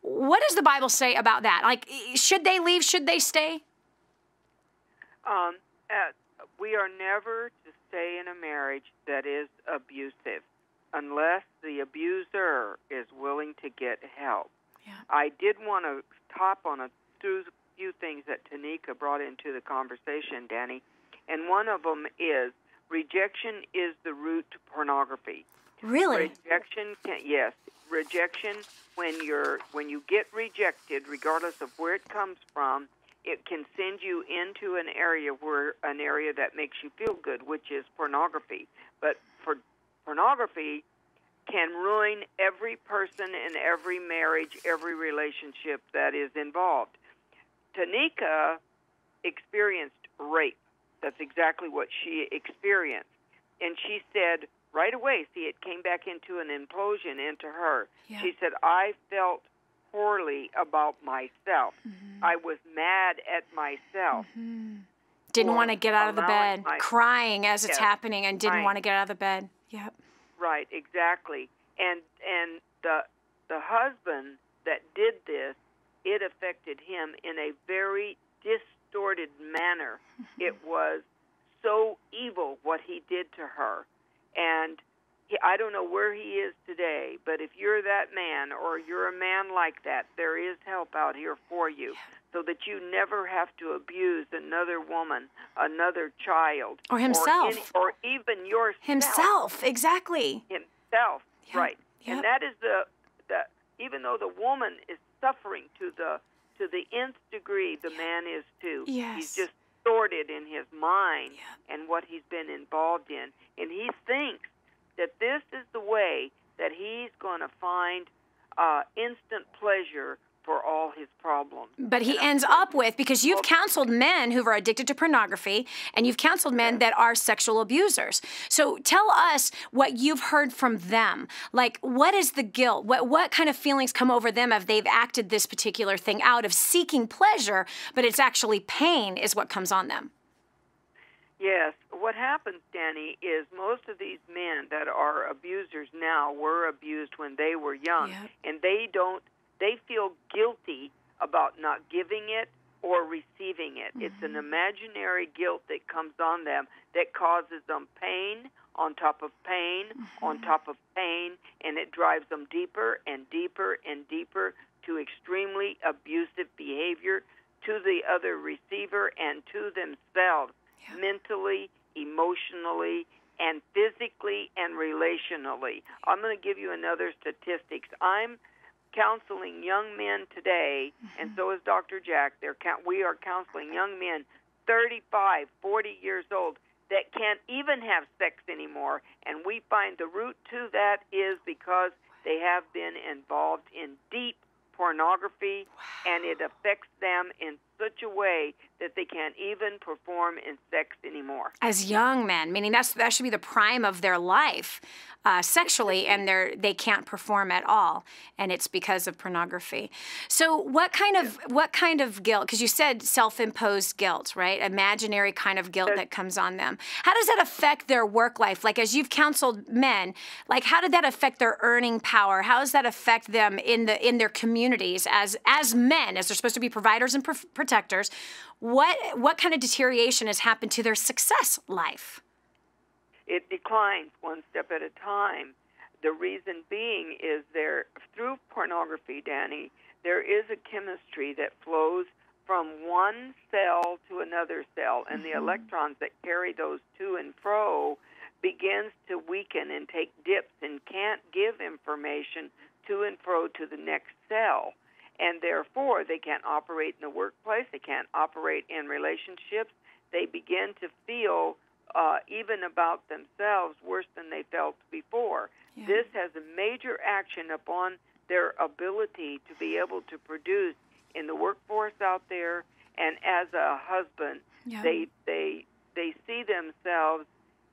what does the Bible say about that? Like, should they leave? Should they stay? We are never to stay in a marriage that is abusive unless the abuser is willing to get help. Yeah. I did want to top on a few things that Tanika brought into the conversation, Dani, and one of them is rejection is the root to pornography. Really? Yes. Rejection, when you get rejected, regardless of where it comes from, it can send you into an area that makes you feel good, which is pornography. But for pornography can ruin every person in every marriage, every relationship that is involved. Tanika experienced rape. That's exactly what she experienced. And she said right away, it came back into an implosion into her. Yeah. She said, I felt poorly about myself. Mm-hmm. I was mad at myself. Mm-hmm. Didn't want to get out of the bed, crying as it's Yes, happening, and didn't crying. want to get out of the bed. Yep. Right, exactly. And the husband that did this, it affected him in a very distorted manner. It was so evil what he did to her. And I don't know where he is today, but if you're that man or you're a man like that, there is help out here for you so that you never have to abuse another woman, another child. Or himself. Or even yourself. Himself, exactly. Himself, Yep. right. Yep. And that is the even though the woman is suffering to the nth degree, the man is too. Yes. He's just distorted in his mind and what he's been involved in. And he thinks that this is the way that he's going to find instant pleasure for all his problems. But he ends up with, because you've counseled men who are addicted to pornography, and you've counseled men that are sexual abusers. So tell us what you've heard from them. Like, what is the guilt? What kind of feelings come over them if they've acted this particular thing out of seeking pleasure, but it's actually pain is what comes on them? Yes. What happens, Dani, is most of these men that are abusers now were abused when they were young, and they feel guilty about not giving it or receiving it. It's an imaginary guilt that comes on them that causes them pain on top of pain on top of pain, and it drives them deeper and deeper and deeper to extremely abusive behavior to the other receiver and to themselves, mentally, emotionally, and physically and relationally. I'm going to give you another statistics. I'm counseling young men today, and so is Dr. Jack. We are counseling young men 35, 40 years old that can't even have sex anymore, and we find the root to that is because they have been involved in deep pornography, and it affects them in such a way that they can't even perform in sex anymore. As young men, meaning that should be the prime of their life sexually, and they can't perform at all, and it's because of pornography. So what kind of guilt? Because you said self-imposed guilt, right? Imaginary kind of guilt that comes on them. How does that affect their work life? Like, as you've counseled men, like, how did that affect their earning power? How does that affect them in their communities as men, as they're supposed to be providers and protectors? What kind of deterioration has happened to their success life? It declines one step at a time. The reason being is through pornography, Dani, there is a chemistry that flows from one cell to another cell, and the electrons that carry those to and fro begins to weaken and take dips and can't give information to and fro to the next cell. And therefore, they can't operate in the workplace. They can't operate in relationships. They begin to feel even about themselves worse than they felt before. Yeah. This has a major action upon their ability to be able to produce in the workforce out there, and as a husband, they see themselves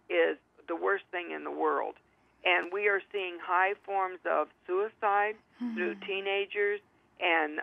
as the worst thing in the world. And we are seeing high forms of suicide through teenagers and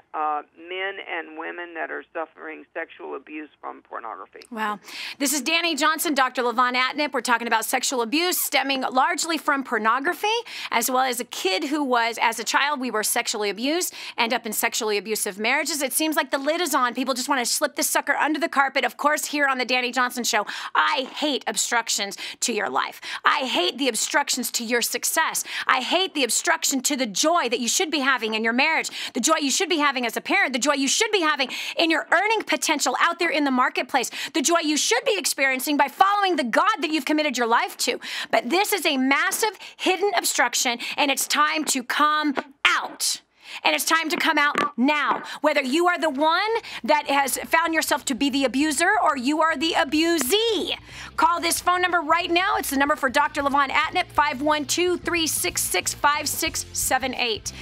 men and women that are suffering sexual abuse from pornography. Wow. This is Dani Johnson, Dr. LaVon Atnip. We're talking about sexual abuse stemming largely from pornography, as well as a kid who was, as a child, we were sexually abused, end up in sexually abusive marriages. It seems like the lid is on. People just want to slip this sucker under the carpet. Of course, here on the Dani Johnson Show, I hate obstructions to your life. I hate the obstructions to your success. I hate the obstruction to the joy that you should be having in your marriage, the joy you should be having as a parent, the joy you should be having in your earning potential out there in the marketplace, the joy you should be experiencing by following the God that you've committed your life to. But this is a massive hidden obstruction, and it's time to come out. And it's time to come out now. Whether you are the one that has found yourself to be the abuser or you are the abusee. Call this phone number right now. It's the number for Dr. LaVon Atnip, 512-366-5678.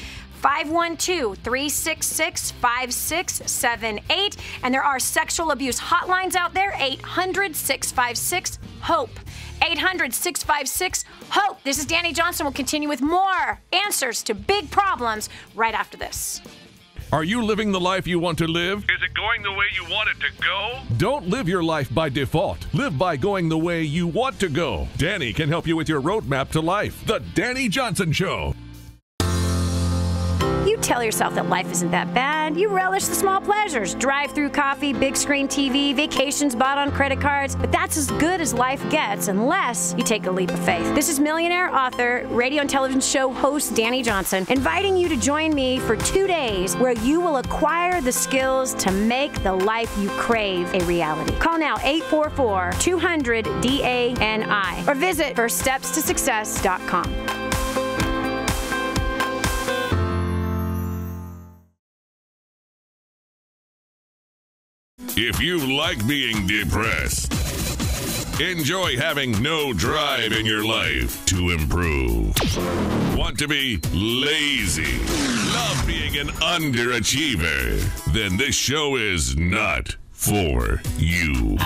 512-366-5678. And there are sexual abuse hotlines out there, 800-656-HOPE. 800-656-HOPE. This is Dani Johnson. We'll continue with more answers to big problems right after this. Are you living the life you want to live? Is it going the way you want it to go? Don't live your life by default. Live by going the way you want to go. Dani can help you with your roadmap to life. The Dani Johnson Show. You tell yourself that life isn't that bad. You relish the small pleasures. Drive-through coffee, big screen TV, vacations bought on credit cards. But that's as good as life gets unless you take a leap of faith. This is millionaire author, radio and television show host Dani Johnson, inviting you to join me for 2 days where you will acquire the skills to make the life you crave a reality. Call now 844-200-DANI or visit firststepstosuccess.com. If you like being depressed, enjoy having no drive in your life to improve, want to be lazy, love being an underachiever, then this show is not for you.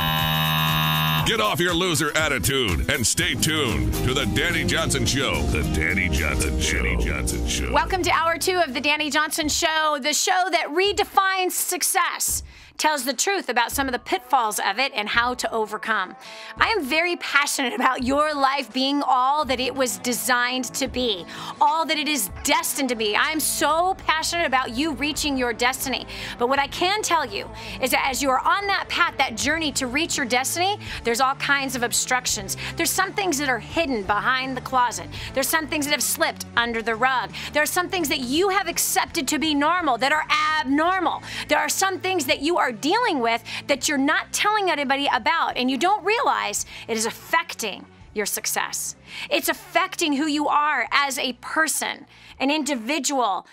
Get off your loser attitude and stay tuned to the Dani Johnson Show. The Dani Johnson Show. Dani Johnson Show. Welcome to Hour 2 of the Dani Johnson Show, the show that redefines success, tells the truth about some of the pitfalls of it and how to overcome. I am very passionate about your life being all that it was designed to be, all that it is destined to be. I am so passionate about you reaching your destiny. But what I can tell you is that as you are on that path, that journey to reach your destiny, there's all kinds of obstructions. There's some things that are hidden behind the closet. There's some things that have slipped under the rug. There are some things that you have accepted to be normal that are abnormal. There are some things that you are dealing with that you're not telling anybody about, and you don't realize it is affecting your success. It's affecting who you are as a person, an individual,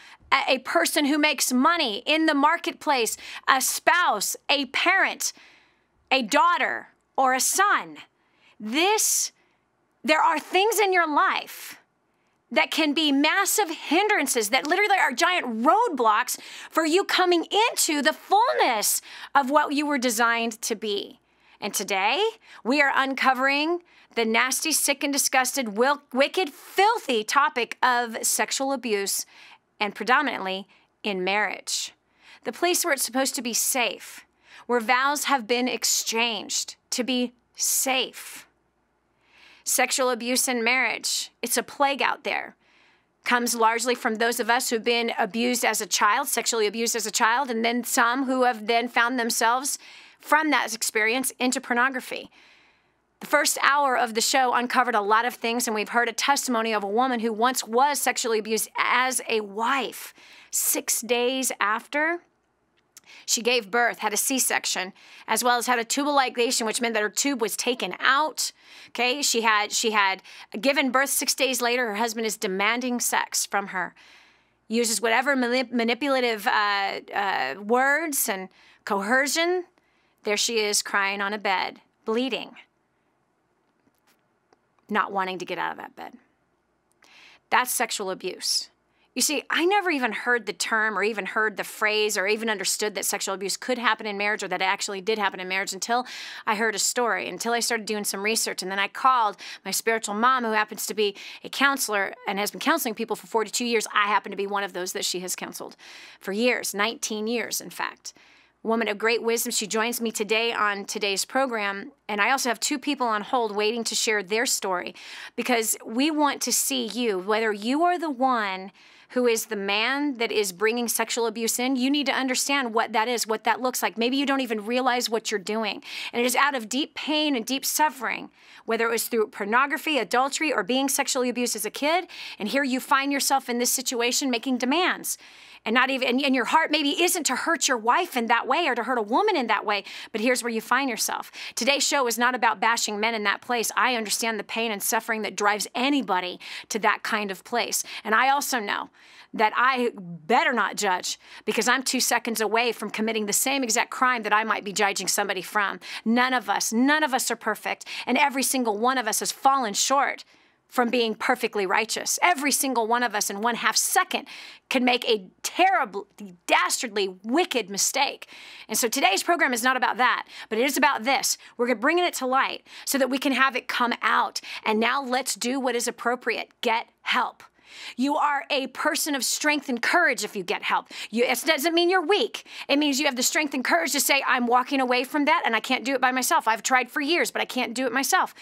a person who makes money in the marketplace, a spouse, a parent, a daughter, or a son. There are things in your life that can be massive hindrances that literally are giant roadblocks for you coming into the fullness of what you were designed to be. And today, we are uncovering the nasty, sick, and disgusted, wicked, filthy topic of sexual abuse, and predominantly in marriage. The place where it's supposed to be safe, where vows have been exchanged to be safe. Sexual abuse in marriage, it's a plague out there. Comes largely from those of us who've been abused as a child, sexually abused as a child, and then some who have then found themselves from that experience into pornography. The first hour of the show uncovered a lot of things, and we've heard a testimony of a woman who once was sexually abused as a wife. 6 days after she gave birth, had a C-section, as well as had a tubal ligation, which meant that her tube was taken out. Okay, she had given birth 6 days later. Her husband is demanding sex from her. Uses whatever manipulative words and coercion. There she is crying on a bed, bleeding, not wanting to get out of that bed. That's sexual abuse. You see, I never even heard the term or even heard the phrase or even understood that sexual abuse could happen in marriage or that it actually did happen in marriage until I heard a story, until I started doing some research. And then I called my spiritual mom, who happens to be a counselor and has been counseling people for 42 years. I happen to be one of those that she has counseled for years, 19 years, in fact. Woman of great wisdom. She joins me today on today's program. And I also have 2 people on hold waiting to share their story, because we want to see you, whether you are the one who is the man that is bringing sexual abuse in, you need to understand what that is, what that looks like. Maybe you don't even realize what you're doing. And it is out of deep pain and deep suffering, whether it was through pornography, adultery, or being sexually abused as a kid. And here you find yourself in this situation making demands. And not even, and your heart maybe isn't to hurt your wife in that way or to hurt a woman in that way, but here's where you find yourself. Today's show is not about bashing men in that place. I understand the pain and suffering that drives anybody to that kind of place. And I also know that I better not judge, because I'm 2 seconds away from committing the same exact crime that I might be judging somebody from. None of us are perfect, and every single one of us has fallen short from being perfectly righteous. Every single one of us in 1/2 second can make a terrible, dastardly, wicked mistake. And so today's program is not about that, but it is about this. We're bringing it to light so that we can have it come out. And now let's do what is appropriate. Get help. You are a person of strength and courage if you get help. It doesn't mean you're weak. It means you have the strength and courage to say, I'm walking away from that and I can't do it by myself. I've tried for years, but I can't do it myself.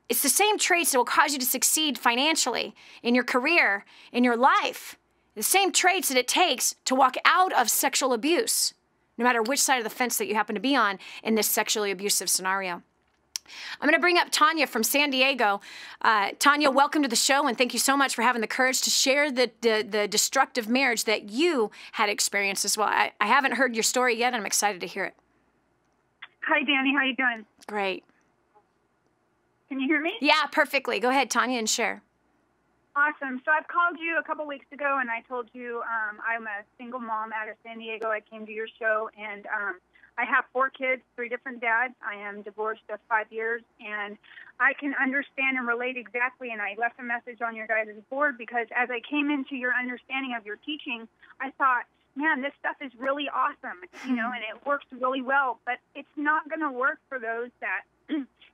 It's the same traits that will cause you to succeed financially, in your career, in your life. The same traits that it takes to walk out of sexual abuse, no matter which side of the fence that you happen to be on in this sexually abusive scenario. I'm going to bring up Tanya from San Diego. Tanya, welcome to the show, and thank you so much for having the courage to share the destructive marriage that you had experienced as well. I haven't heard your story yet, and I'm excited to hear it. Hi, Dani. How are you doing? Great. Can you hear me? Yeah, perfectly. Go ahead, Tanya, and share. Awesome. So I've called you a couple weeks ago, and I told you I'm a single mom out of San Diego. I came to your show, and I have 4 kids, 3 different dads. I am divorced of 5 years, and I can understand and relate exactly, and I left a message on your guys' board because as I came into your understanding of your teaching, I thought, man, this stuff is really awesome, and it works really well, but it's not going to work for those that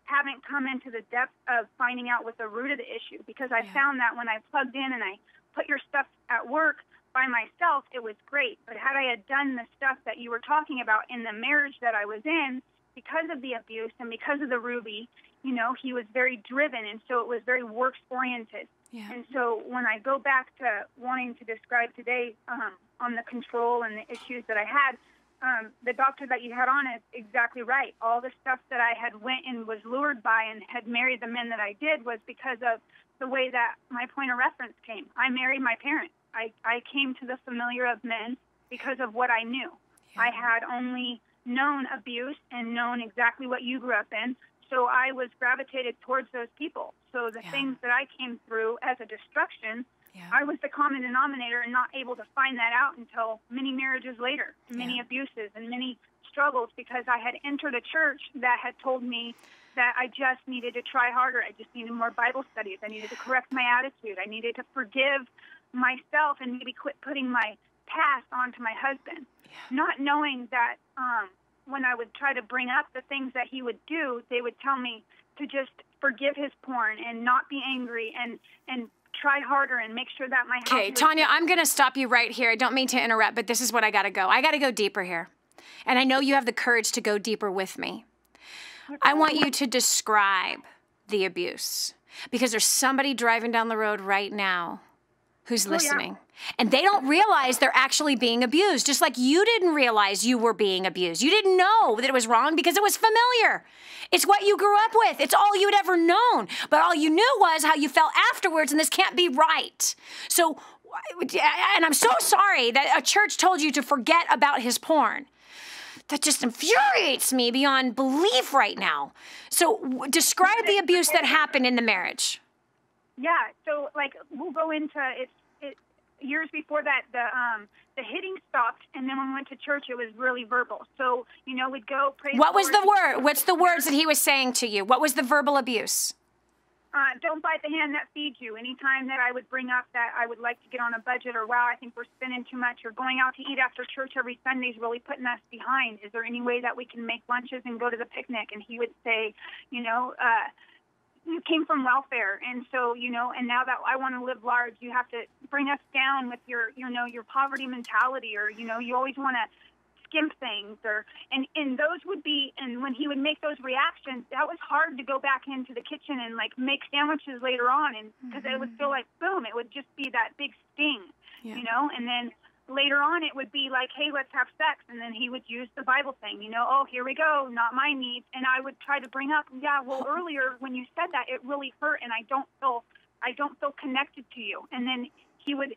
haven't come into the depth of finding out what the root of the issue, because I found that when I plugged in and I put your stuff at work by myself, it was great. But had I had done the stuff that you were talking about in the marriage that I was in, because of the abuse and because of the Ruby, he was very driven, and so it was very works-oriented. Yeah. And so when I go back to wanting to describe today on the control and the issues that I had, the doctor that you had on is exactly right. All the stuff that I had went and was lured by and had married the men that I did was because of the way that my point of reference came. I married my parents. I came to the familiar of men because of what I knew. Yeah. I had only known abuse and known exactly what you grew up in, so I was gravitated towards those people. So the things that I came through as a destruction, I was the common denominator and not able to find that out until many marriages later, many abuses and many struggles, because I had entered a church that had told me that I just needed to try harder. I just needed more Bible studies. I needed to correct my attitude. I needed to forgive myself and maybe quit putting my past onto my husband, not knowing that when I would try to bring up the things that he would do, they would tell me to just forgive his porn and not be angry and try harder and make sure that my house. Okay, Tanya, I'm going to stop you right here. I don't mean to interrupt, but this is what I got to go. I got to go deeper here. And I know you have the courage to go deeper with me. I want you to describe the abuse, because there's somebody driving down the road right now who's listening. And they don't realize they're actually being abused, just like you didn't realize you were being abused. You didn't know that it was wrong because it was familiar. It's what you grew up with. It's all you'd ever known. But all you knew was how you felt afterwards, and this can't be right. So, and I'm so sorry that a church told you to forget about his porn. That just infuriates me beyond belief right now. So describe the abuse that happened in the marriage. Yeah, so we'll go into it. Years before that, the hitting stopped, and then when we went to church, it was really verbal. So we'd go praise. What was the word? What's the words that he was saying to you? What was the verbal abuse? Don't bite the hand that feeds you. Anytime that I would bring up that I would like to get on a budget, or wow, I think we're spending too much, or going out to eat after church every Sunday is really putting us behind. Is there any way that we can make lunches and go to the picnic? And he would say, you came from welfare, and so, and now that I want to live large, you have to bring us down with your poverty mentality, or, you always want to skimp things, and those would be, and when he would make those reactions, that was hard to go back into the kitchen and make sandwiches later on, and because it would feel like, boom, it would just be that big sting, and then later on it would be like, hey, let's have sex, and then he would use the Bible thing, oh, here we go, not my needs, and I would try to bring up, earlier when you said that, it really hurt, and I don't feel connected to you, and then he would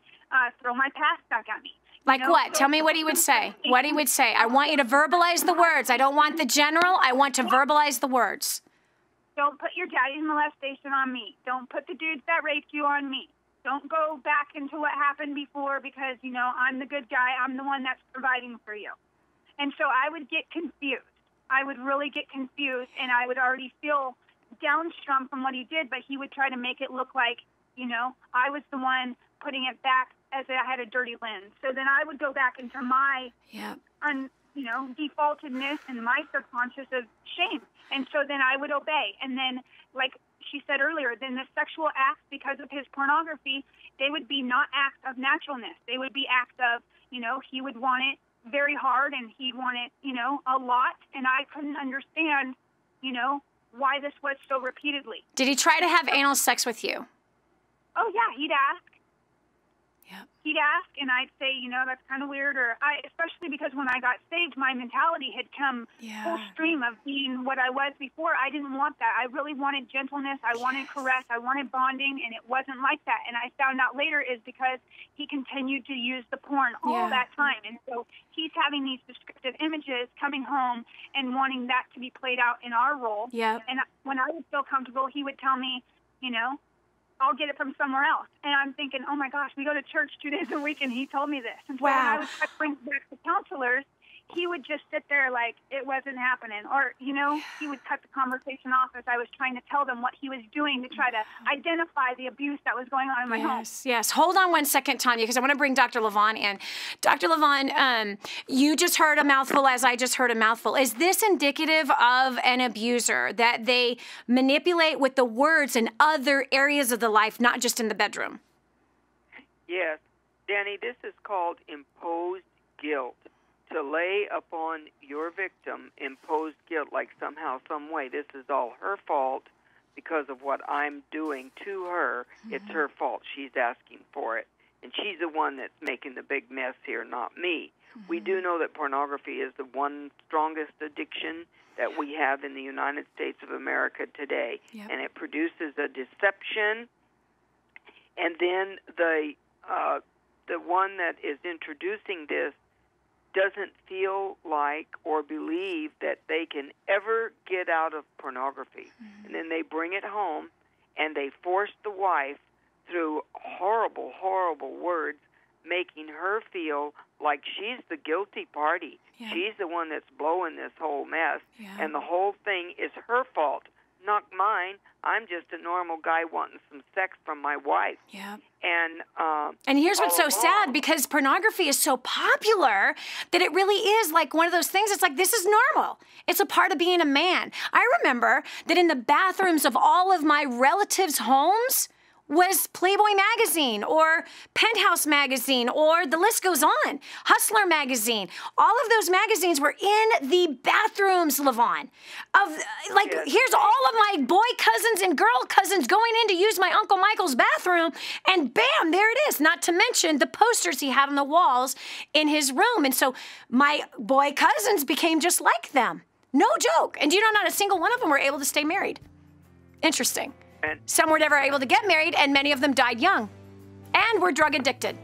throw my past back at me. Like what? Tell me what he would say. What he would say. I want you to verbalize the words. I don't want the general. I want to verbalize the words. Don't put your daddy's molestation on me. Don't put the dudes that raped you on me. Don't go back into what happened before because, I'm the good guy. I'm the one that's providing for you. And so I would get confused. I would really get confused, and I would already feel downstrung from what he did, but he would try to make it look like, I was the one putting it back as I had a dirty lens. So then I would go back into my, defaultedness and my subconscious of shame. And so then I would obey. And then, she said earlier, then the sexual acts, because of his pornography, they would be not acts of naturalness. They would be acts of, he would want it very hard and he'd want it, a lot. And I couldn't understand, why this was so repeatedly. Did he try to have anal sex with you? Oh, yeah, he'd ask. Yep. He'd ask, and I'd say, that's kind of weird. Or especially because when I got saved, my mentality had come full stream of being what I was before. I didn't want that. I really wanted gentleness. I wanted caress. I wanted bonding, and it wasn't like that. And I found out later is because he continued to use the porn all that time. And so he's having these descriptive images coming home and wanting that to be played out in our role. Yep. And when I would feel comfortable, he would tell me, I'll get it from somewhere else. And I'm thinking, oh, my gosh, we go to church 2 days a week, and he told me this. And so when I would try to bring back to counselors, he would just sit there like it wasn't happening. Or, he would cut the conversation off as I was trying to tell them what he was doing to try to identify the abuse that was going on in my home. Yes. Hold on one second, Tanya, because I want to bring Dr. Levon in. Dr. Levon, you just heard a mouthful as I just heard a mouthful. Is this indicative of an abuser, that they manipulate with the words in other areas of the life, not just in the bedroom? Yes. Dani, this is called imposed guilt. To lay upon your victim imposed guilt, like somehow, some way, this is all her fault because of what I'm doing to her. It's her fault. She's asking for it. And she's the one that's making the big mess here, not me. We do know that pornography is the one strongest addiction that we have in the United States of America today. And it produces a deception. And then the one that is introducing this doesn't feel like or believe that they can ever get out of pornography. And then they bring it home and they force the wife through horrible, horrible words, making her feel like she's the guilty party. She's the one that's blowing this whole mess. And the whole thing is her fault, not mine. I'm just a normal guy wanting some sex from my wife. And here's what's so sad, because pornography is so popular that it really is like one of those things. It's like, this is normal. It's a part of being a man. I remember that in the bathrooms of all of my relatives' homes was Playboy magazine or Penthouse magazine, or the list goes on, Hustler magazine. All of those magazines were in the bathrooms, Levon. Here's all of my boy cousins and girl cousins going in to use my Uncle Michael's bathroom, and bam, there it is. Not to mention the posters he had on the walls in his room. And so my boy cousins became just like them. No joke. And not a single one of them were able to stay married. Interesting. Some were never able to get married, and many of them died young and were drug addicted.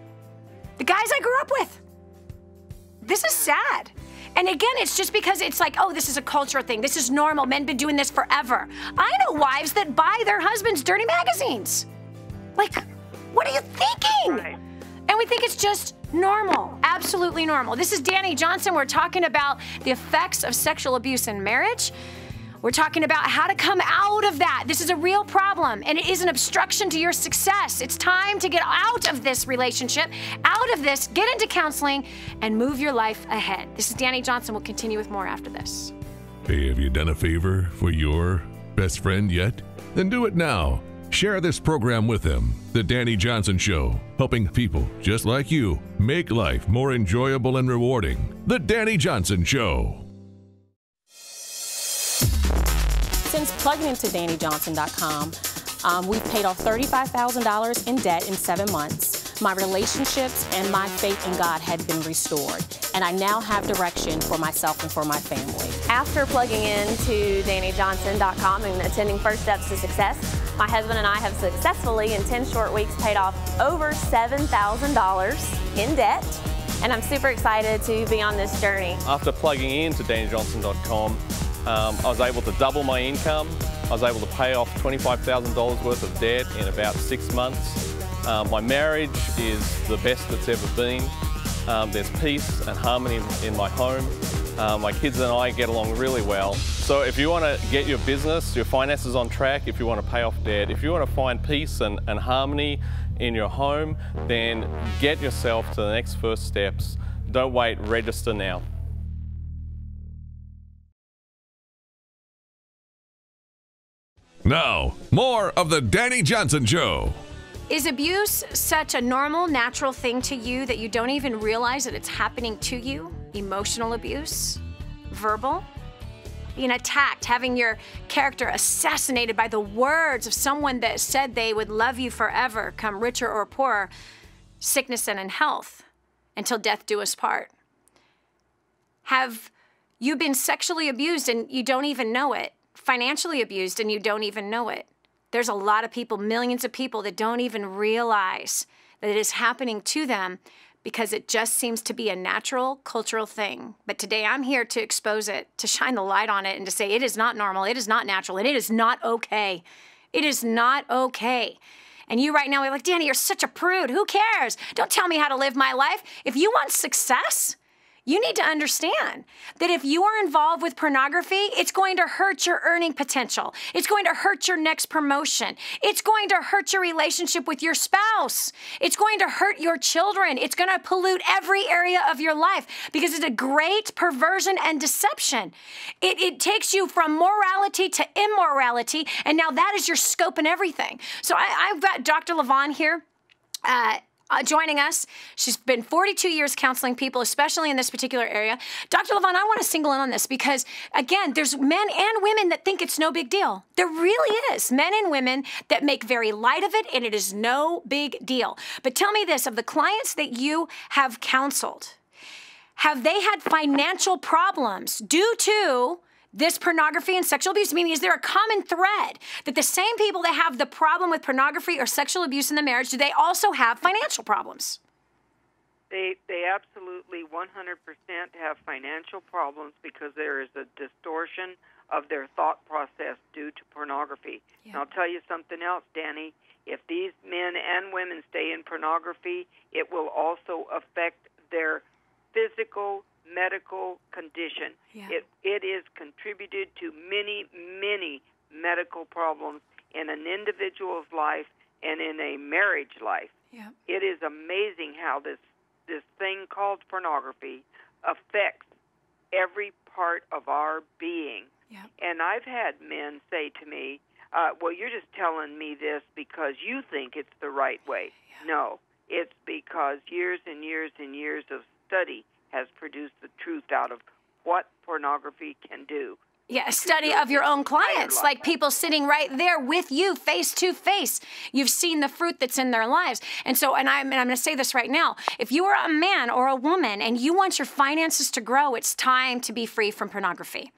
The guys I grew up with. This is sad. And again, it's just because it's like, oh, this is a culture thing. This is normal. Men been doing this forever. I know wives that buy their husbands dirty magazines. Like, what are you thinking? And we think it's just normal, absolutely normal. This is Dani Johnson. We're talking about the effects of sexual abuse in marriage. We're talking about how to come out of that. This is a real problem, and it is an obstruction to your success. It's time to get out of this relationship, out of this, get into counseling, and move your life ahead. This is Dani Johnson. We'll continue with more after this. Hey, have you done a favor for your best friend yet? Then do it now. Share this program with them. The Dani Johnson Show, helping people just like you make life more enjoyable and rewarding. The Dani Johnson Show. Since plugging into DaniJohnson.com, we've paid off $35,000 in debt in 7 months. My relationships and my faith in God had been restored, and I now have direction for myself and for my family. After plugging into DaniJohnson.com and attending First Steps to Success, my husband and I have successfully, in 10 short weeks, paid off over $7,000 in debt, and I'm super excited to be on this journey. After plugging into DaniJohnson.com, I was able to double my income. I was able to pay off $25,000 worth of debt in about 6 months. My marriage is the best it's ever been. There's peace and harmony in my home. My kids and I get along really well. So if you want to get your business, your finances on track, if you want to pay off debt, if you want to find peace and harmony in your home, then get yourself to the next first steps. Don't wait, register now. Now, more of the Dani Johnson Show. Is abuse such a normal, natural thing to you that you don't even realize that it's happening to you? Emotional abuse? Verbal? Being attacked, having your character assassinated by the words of someone that said they would love you forever, come richer or poorer, sickness and in health, until death do us part. Have you been sexually abused and you don't even know it? Financially abused and you don't even know it? There's a lot of people, millions of people that don't even realize that it is happening to them because it just seems to be a natural cultural thing. But today I'm here to expose it, to shine the light on it, and to say it is not normal, it is not natural, and it is not okay. It is not okay. And you right now are like, Dani, you're such a prude. Who cares? Don't tell me how to live my life. If you want success, you need to understand that if you are involved with pornography, it's going to hurt your earning potential. It's going to hurt your next promotion. It's going to hurt your relationship with your spouse. It's going to hurt your children. It's going to pollute every area of your life because it's a great perversion and deception. It takes you from morality to immorality, and now that is your scope and everything. So I've got Dr. LaVon here. Joining us. She's been 42 years counseling people, especially in this particular area. Dr. LaVon, I want to single in on this because, again, there's men and women that think it's no big deal. There really is. Men and women that make very light of it, and it is no big deal. But tell me this, of the clients that you have counseled, have they had financial problems due to this pornography and sexual abuse? Meaning, is there a common thread that the same people that have the problem with pornography or sexual abuse in the marriage, do they also have financial problems? They absolutely 100% have financial problems because there is a distortion of their thought process due to pornography. Yeah. And I'll tell you something else, Dani. If these men and women stay in pornography, it will also affect their physical, medical condition. Yeah. It is contributed to many, many medical problems in an individual's life and in a marriage life. Yeah. It is amazing how this thing called pornography affects every part of our being. Yeah. And I've had men say to me, well, you're just telling me this because you think it's the right way. Yeah. No, it's because years and years and years of study has produced the truth out of what pornography can do. Yeah, a study of your own clients, like people sitting right there with you face to face. You've seen the fruit that's in their lives. And so, and I'm going to say this right now. If you are a man or a woman and you want your finances to grow, it's time to be free from pornography.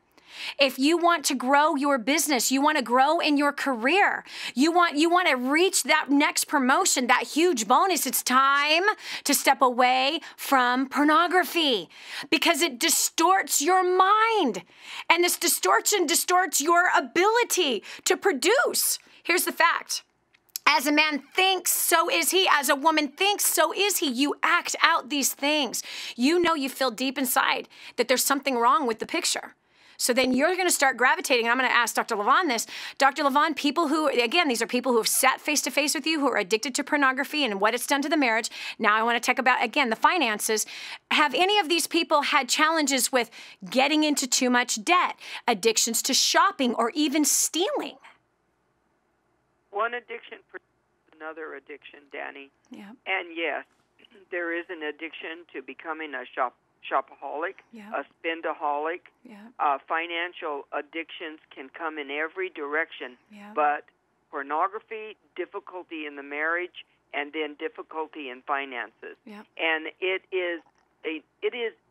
If you want to grow your business, you want to grow in your career, you want to reach that next promotion, that huge bonus, it's time to step away from pornography because it distorts your mind. And this distortion distorts your ability to produce. Here's the fact. As a man thinks, so is he. As a woman thinks, so is he. You act out these things. You know, you feel deep inside that there's something wrong with the picture. So then you're going to start gravitating. I'm going to ask Dr. LaVon this. Dr. LaVon, people who, again, these are people who have sat face-to-face with you, who are addicted to pornography and what it's done to the marriage. Now I want to talk about, again, the finances. Have any of these people had challenges with getting into too much debt, addictions to shopping, or even stealing? One addiction produces another addiction, Dani. Yeah. And yes, there is an addiction to becoming a shopaholic, yeah. A spendaholic. Yeah. Financial addictions can come in every direction, yeah. But pornography, difficulty in the marriage, and then difficulty in finances. Yeah. And it is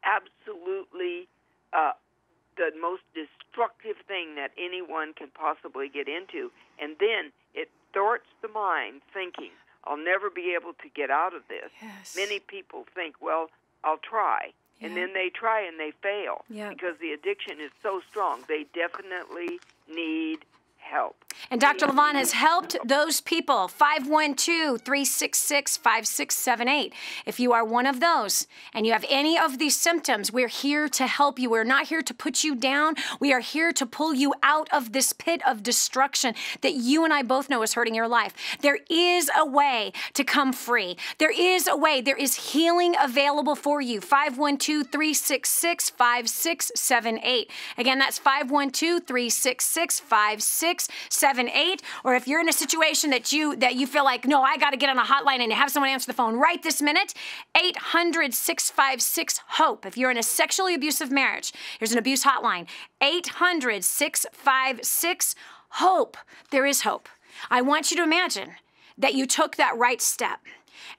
absolutely the most destructive thing that anyone can possibly get into. And then it thwarts the mind thinking, I'll never be able to get out of this. Yes. Many people think, well, I'll try. Yeah. And then they try and they fail, yeah. Because the addiction is so strong. They definitely need help. And Dr. LaVon has helped those people. 512-366-5678. If you are one of those and you have any of these symptoms, we're here to help you. We're not here to put you down. We are here to pull you out of this pit of destruction that you and I both know is hurting your life. There is a way to come free. There is a way. There is healing available for you. 512-366-5678. Again, that's 512-366-5678. 5678. Or if you're in a situation that you feel like, no, I got to get on a hotline and have someone answer the phone right this minute, 800-656-HOPE. If you're in a sexually abusive marriage, here's an abuse hotline, 800-656-HOPE. There is hope. I want you to imagine that you took that right step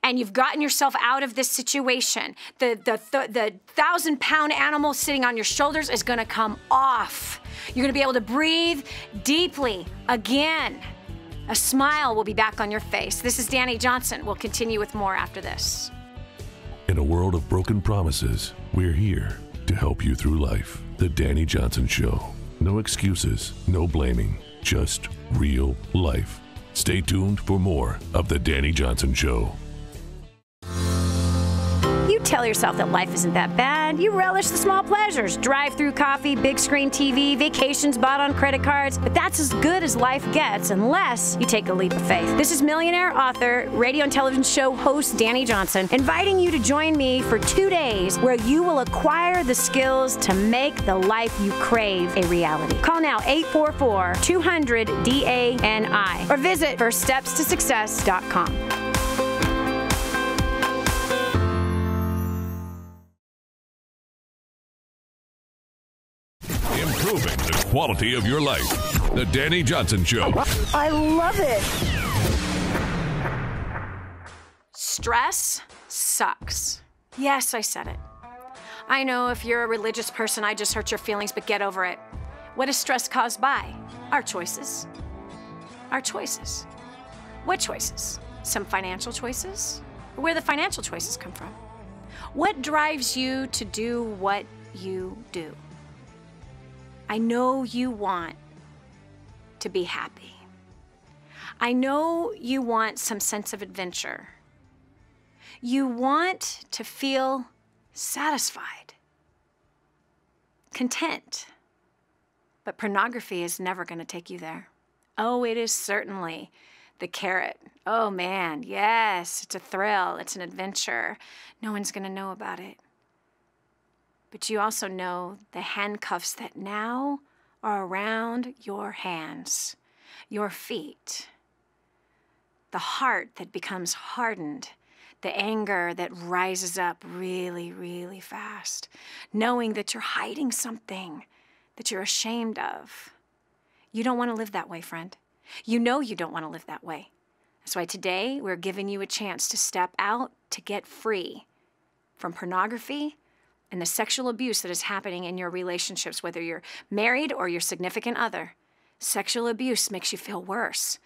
and you've gotten yourself out of this situation. The 1,000-pound animal sitting on your shoulders is going to come off. You're going to be able to breathe deeply again. A smile will be back on your face. This is Dani Johnson. We'll continue with more after this. In a world of broken promises, we're here to help you through life. The Dani Johnson Show. No excuses, no blaming, just real life. Stay tuned for more of The Dani Johnson Show. You tell yourself that life isn't that bad. You relish the small pleasures. Drive-through coffee, big screen TV, vacations bought on credit cards. But that's as good as life gets unless you take a leap of faith. This is millionaire, author, radio and television show host Dani Johnson, inviting you to join me for 2 days where you will acquire the skills to make the life you crave a reality. Call now 844-200-DANI or visit firststepstosuccess.com. Improving the quality of your life. The Dani Johnson Show. I love it. Stress sucks. Yes, I said it. I know if you're a religious person, I just hurt your feelings, but get over it. What is stress caused by? Our choices. Our choices. What choices? Some financial choices? Where the financial choices come from? What drives you to do what you do? I know you want to be happy. I know you want some sense of adventure. You want to feel satisfied, content. But pornography is never going to take you there. Oh, it is certainly the carrot. Oh man, yes, it's a thrill, it's an adventure. No one's going to know about it. But you also know the handcuffs that now are around your hands, your feet, the heart that becomes hardened, the anger that rises up really, really fast, knowing that you're hiding something that you're ashamed of. You don't want to live that way, friend. You know you don't want to live that way. That's why today we're giving you a chance to step out to get free from pornography and the sexual abuse that is happening in your relationships, whether you're married or your significant other. Sexual abuse makes you feel worse,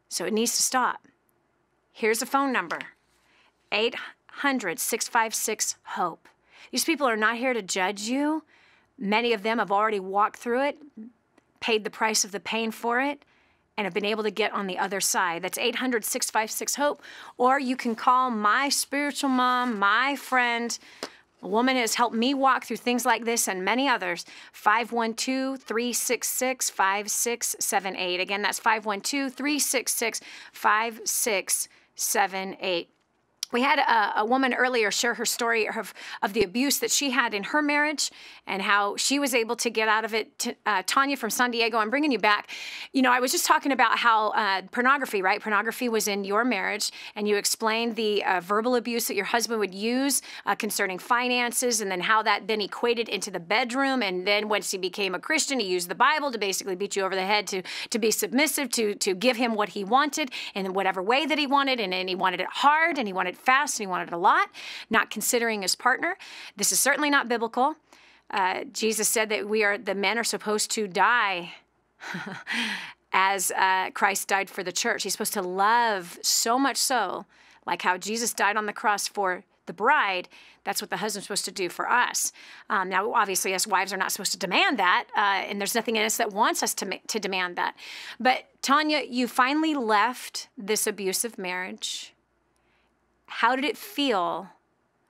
so it needs to stop. Here's a phone number, 800-656-HOPE. These people are not here to judge you. Many of them have already walked through it, paid the price of the pain for it, and have been able to get on the other side. That's 800-656-HOPE, or you can call my spiritual mom, my friend, a woman has helped me walk through things like this and many others. 512-366-5678. Again, that's 512-366-5678. We had a woman earlier share her story of the abuse that she had in her marriage and how she was able to get out of it. Tanya from San Diego, I'm bringing you back. You know, I was just talking about how pornography, right? Pornography was in your marriage, and you explained the verbal abuse that your husband would use concerning finances, and then how that then equated into the bedroom. And then once he became a Christian, he used the Bible to basically beat you over the head to be submissive, to give him what he wanted in whatever way that he wanted. And he wanted it hard, and he wanted fast, and he wanted a lot, not considering his partner. This is certainly not biblical. Jesus said that the men are supposed to die as Christ died for the church. He's supposed to love so much so, like how Jesus died on the cross for the bride. That's what the husband's supposed to do for us. Now, obviously, us wives are not supposed to demand that, and there's nothing in us that wants us to demand that. But Tanya, you finally left this abusive marriage. How did it feel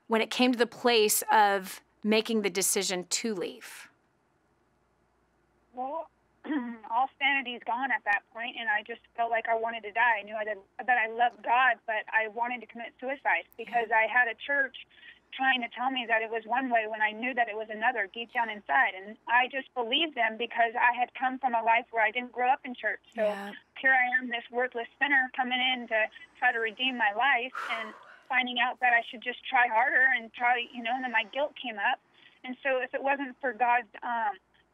when it came to the place of making the decision to leave? Well, all sanity's gone at that point, and I just felt like I wanted to die. I knew that I loved God, but I wanted to commit suicide because I had a church trying to tell me that it was one way when I knew that it was another deep down inside. And I just believed them because I had come from a life where I didn't grow up in church. So here I am, this worthless sinner, coming in to try to redeem my life and finding out that I should just try harder and try, and then my guilt came up. And so if it wasn't for God's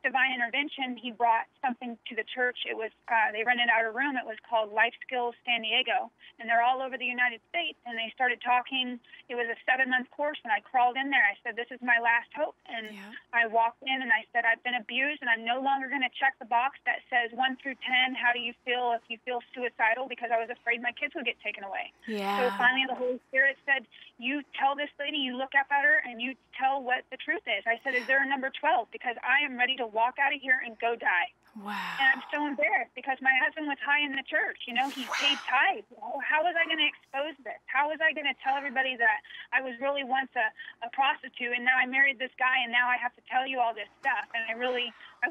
divine intervention, he brought something to the church. It was, they rented out a room. It was called Life Skills San Diego. And they're all over the United States. And they started talking. It was a 7-month course. And I crawled in there. I said, this is my last hope. And I walked in and I said, I've been abused and I'm no longer going to check the box that says 1 through 10. How do you feel if you feel suicidal? Because I was afraid my kids would get taken away. So finally the Holy Spirit said, you tell this lady, you look up at her and you tell what the truth is. I said, is there a number 12? Because I am ready to walk out of here and go die. Wow. And I'm so embarrassed because my husband was high in the church. He paid tithes. How was I going to expose this? How was I going to tell everybody that I was really once a prostitute and now I married this guy and now I have to tell you all this stuff? And I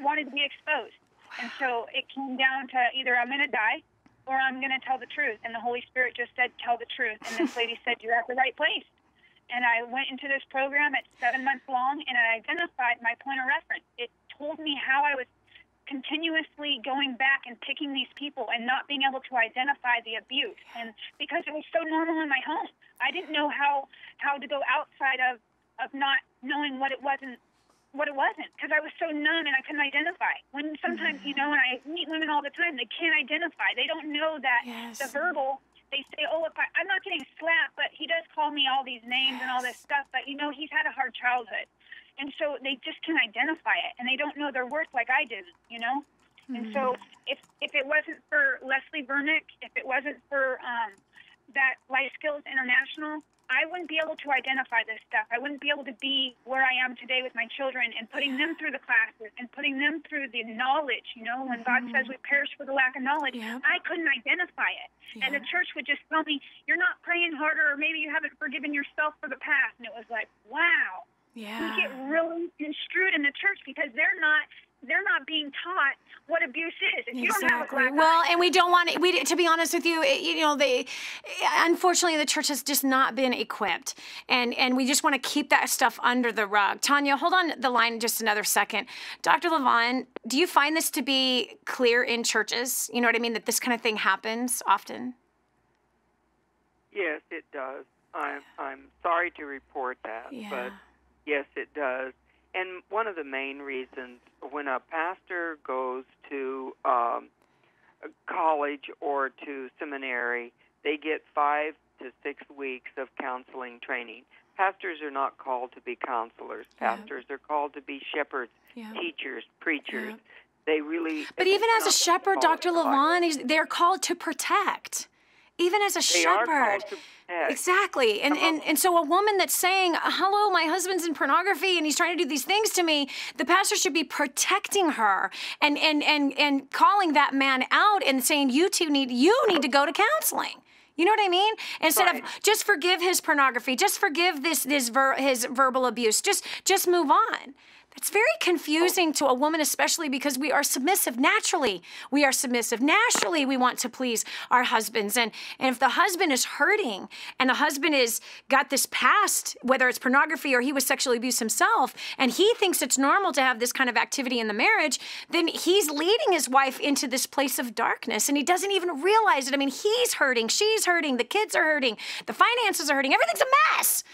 wanted to be exposed. And so it came down to either I'm going to die or I'm going to tell the truth. And the Holy Spirit just said, tell the truth. And this lady said, you're at the right place. And I went into this program. It's 7 months long, and I identified my point of reference. It told me how I was continuously going back and picking these people and not being able to identify the abuse. And because it was so normal in my home, I didn't know how to go outside of not knowing what it wasn't, because I was so numb and I couldn't identify. When sometimes, and I meet women all the time, they can't identify. They don't know that the verbal, they say, oh, I'm not getting slapped, but he does call me all these names and all this stuff, but, he's had a hard childhood. And so they just can't identify it, and they don't know their worth like I did, And so if it wasn't for Leslie Vernick, if it wasn't for that Life Skills International, I wouldn't be able to identify this stuff. I wouldn't be able to be where I am today with my children and putting them through the classes and putting them through the knowledge. When God says we perish for the lack of knowledge, I couldn't identify it. And the church would just tell me, you're not praying harder, or maybe you haven't forgiven yourself for the past. And it was like, wow. We get really construed in the church because they're not being taught what abuse is. If you don't have a black eye, and we don't want it. To be honest with you, unfortunately, the church has just not been equipped, and we just want to keep that stuff under the rug. Tanya, hold on the line just another second. Dr. Levon, do you find this to be clear in churches? You know what I mean? That this kind of thing happens often. Yes, it does. I'm sorry to report that, but yes, it does. And one of the main reasons when a pastor goes to college or to seminary, they get 5 to 6 weeks of counseling training. Pastors are not called to be counselors. Pastors are called to be shepherds, teachers, preachers. They really. But even as a shepherd, Dr. Levon, they're called to protect. Even as a shepherd. Exactly. And so a woman that's saying, hello, my husband's in pornography and he's trying to do these things to me, the pastor should be protecting her and calling that man out and saying, you need to go to counseling. You know what I mean? Instead of just forgive his pornography, just forgive his verbal abuse, just move on. That's very confusing to a woman, especially because we are submissive naturally. We are submissive naturally. We want to please our husbands. And if the husband is hurting and the husband is got this past, whether it's pornography or he was sexually abused himself, and he thinks it's normal to have this kind of activity in the marriage, then he's leading his wife into this place of darkness, and he doesn't even realize it. I mean, he's hurting, she's hurting, the kids are hurting, the finances are hurting, everything's a mess.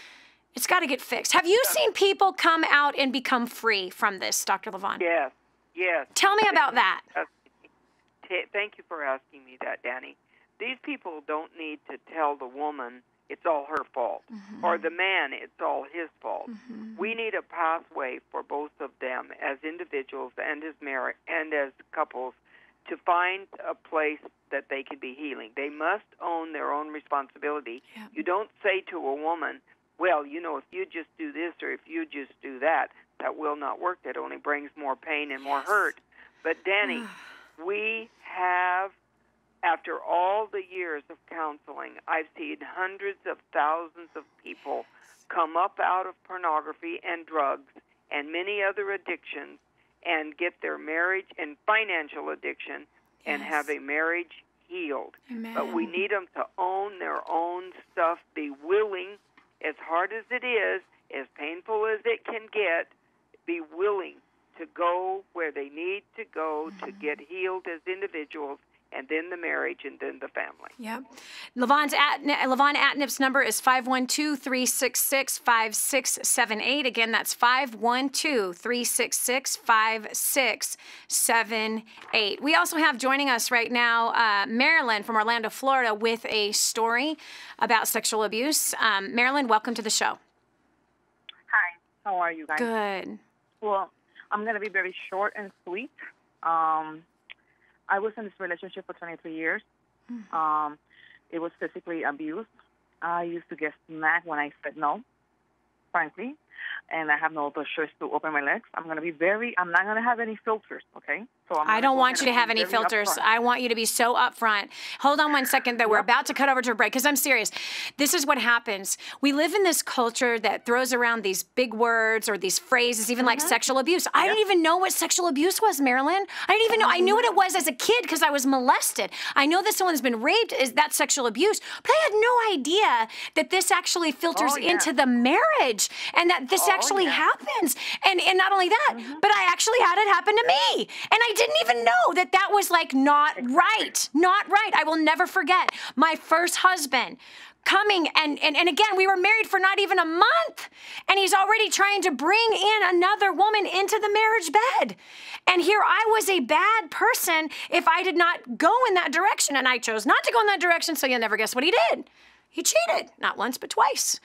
It's got to get fixed. Have you seen people come out and become free from this, Dr. Levon? Yes. Tell me about that. Thank you for asking me that, Dani. These people don't need to tell the woman it's all her fault, or the man it's all his fault. We need a pathway for both of them as individuals and as couples to find a place that they can be healing. They must own their own responsibility. You don't say to a woman, well, if you just do this or if you just do that, that will not work. That only brings more pain and more hurt. But, Dani, we have, after all the years of counseling, I've seen hundreds of thousands of people come up out of pornography and drugs and many other addictions and get their marriage and financial addiction and have a marriage healed. Amen. But we need them to own their own stuff, be willing, as hard as it is, as painful as it can get, be willing to go where they need to go to get healed as individuals, and then the marriage, and then the family. Yep. Levon Atnip's number is 512-366-5678. Again, that's 512-366-5678. We also have joining us right now Marilyn from Orlando, Florida, with a story about sexual abuse. Marilyn, welcome to the show. Hi. How are you guys? Good. Well, I'm going to be very short and sweet. I was in this relationship for 23 years. It was physically abuse. I used to get smacked when I said no, frankly, and I have no other choice to open my legs. I'm not going to have any filters, okay? So I don't want you to have any filters. I want you to be so upfront. Hold on one second, though. We're about to cut over to a break because I'm serious. This is what happens. We live in this culture that throws around these big words or these phrases, even like sexual abuse. I didn't even know what sexual abuse was, Marilyn. I didn't even know. I knew what it was as a kid because I was molested. I know that someone's been raped. Is that sexual abuse? But I had no idea that this actually filters into the marriage and that this actually happens. And not only that, but I actually had it happen to me. And I didn't even know that that was like not right. Not right. I will never forget my first husband coming and again, we were married for not even a month, and he's already trying to bring in another woman into the marriage bed. And here I was a bad person if I did not go in that direction, and I chose not to go in that direction, so you'll never guess what he did. He cheated, not once but twice.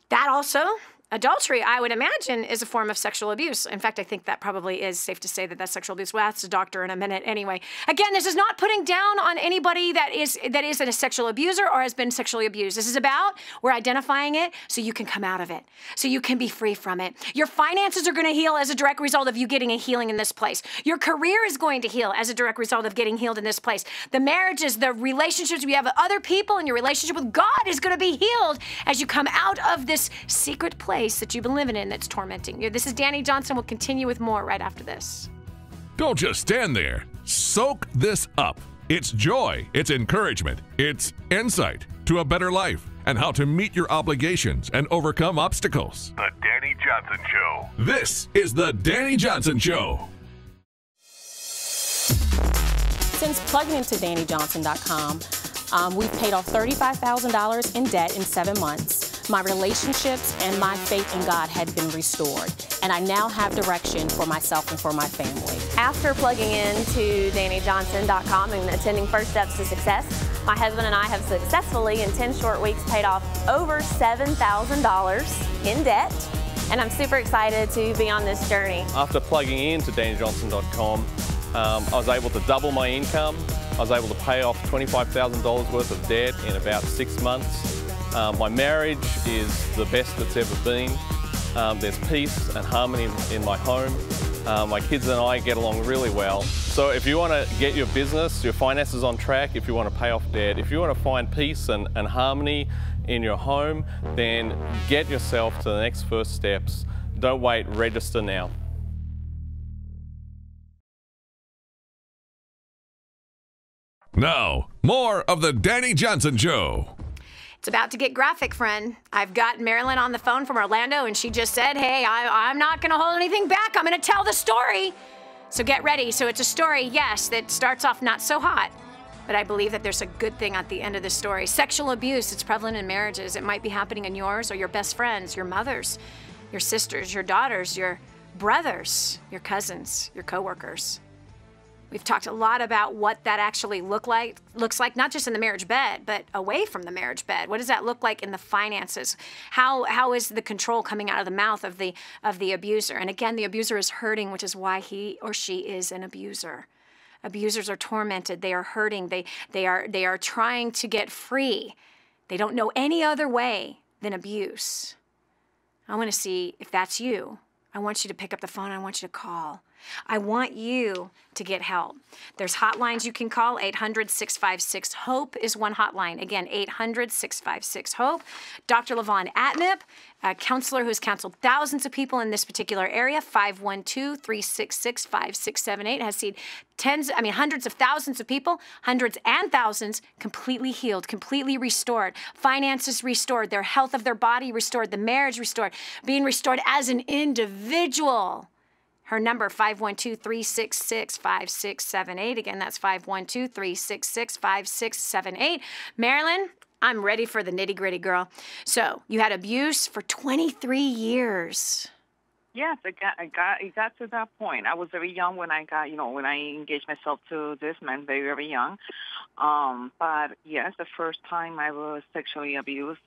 That also, adultery, I would imagine, is a form of sexual abuse. In fact, I think that probably is safe to say that that's sexual abuse. Well, that's a doctor in a minute anyway. Again, this is not putting down on anybody that is a sexual abuser or has been sexually abused. This is about, we're identifying it so you can come out of it, so you can be free from it. Your finances are going to heal as a direct result of you getting a healing in this place. Your career is going to heal as a direct result of getting healed in this place. The marriages, the relationships we have with other people, and your relationship with God is going to be healed as you come out of this secret place that you've been living in that's tormenting you. This is Dani Johnson. We'll continue with more right after this. Don't just stand there. Soak this up. It's joy, it's encouragement, it's insight to a better life and how to meet your obligations and overcome obstacles. The Dani Johnson Show. This is the Dani Johnson Show. Since plugging into DaniJohnson.com, we've paid off $35,000 in debt in 7 months. My relationships and my faith in God had been restored, and I now have direction for myself and for my family. After plugging into DaniJohnson.com and attending First Steps to Success, my husband and I have successfully, in 10 short weeks, paid off over $7,000 in debt, and I'm super excited to be on this journey. After plugging into DaniJohnson.com, I was able to double my income. I was able to pay off $25,000 worth of debt in about 6 months. My marriage is the best it's ever been. There's peace and harmony in my home. My kids and I get along really well. So if you want to get your business, your finances on track, if you want to pay off debt, if you want to find peace and harmony in your home, then get yourself to the next first steps. Don't wait, register now. Now, more of the Dani Johnson Show. It's about to get graphic, friend. I've got Marilyn on the phone from Orlando, and she just said, hey, I'm not going to hold anything back. I'm going to tell the story. So get ready. So it's a story, yes, that starts off not so hot, but I believe that there's a good thing at the end of the story. Sexual abuse, it's prevalent in marriages. It might be happening in yours or your best friends, your mothers, your sisters, your daughters, your brothers, your cousins, your coworkers. We've talked a lot about what that actually looks like, not just in the marriage bed, but away from the marriage bed. What does that look like in the finances? How is the control coming out of the mouth of the abuser? And again, the abuser is hurting, which is why he or she is an abuser. Abusers are tormented. They are hurting. They are trying to get free. They don't know any other way than abuse. I want to see if that's you. I want you to pick up the phone. I want you to call. I want you to get help. There's hotlines you can call. 800-656-HOPE is one hotline. Again, 800-656-HOPE. Dr. Levon Atnip, a counselor who's counseled thousands of people in this particular area, 512-366-5678, has seen hundreds of thousands of people, hundreds and thousands completely healed, completely restored, finances restored, their health of their body restored, the marriage restored, being restored as an individual. Her number, 512-366-5678. Again, that's 512-366-5678. Marilyn, I'm ready for the nitty-gritty, girl. So you had abuse for 23 years. Yes, it got to that point. I was very young when I engaged myself to this man, very, very young. But yes, the first time I was sexually abused,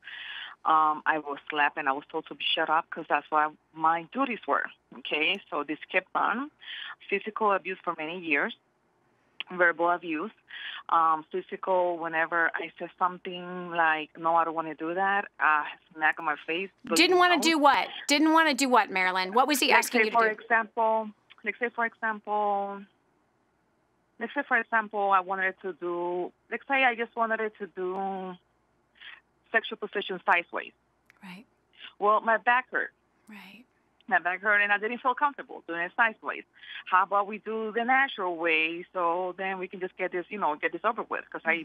I was slapped and I was told to be shut up because that's what my duties were. Okay, so this kept on. Physical abuse for many years, verbal abuse, physical whenever I said something like, no, I don't want to do that, smack on my face. Didn't want to do what? Didn't want to do what, Marilyn? What was he asking you to do? Let's say, for example, I wanted to do, let's say I just wanted to do sexual position sideways. Right. Well, my back hurt. Right. My back hurt, and I didn't feel comfortable doing it sideways. How about we do the natural way, so then we can just get this over with? Because I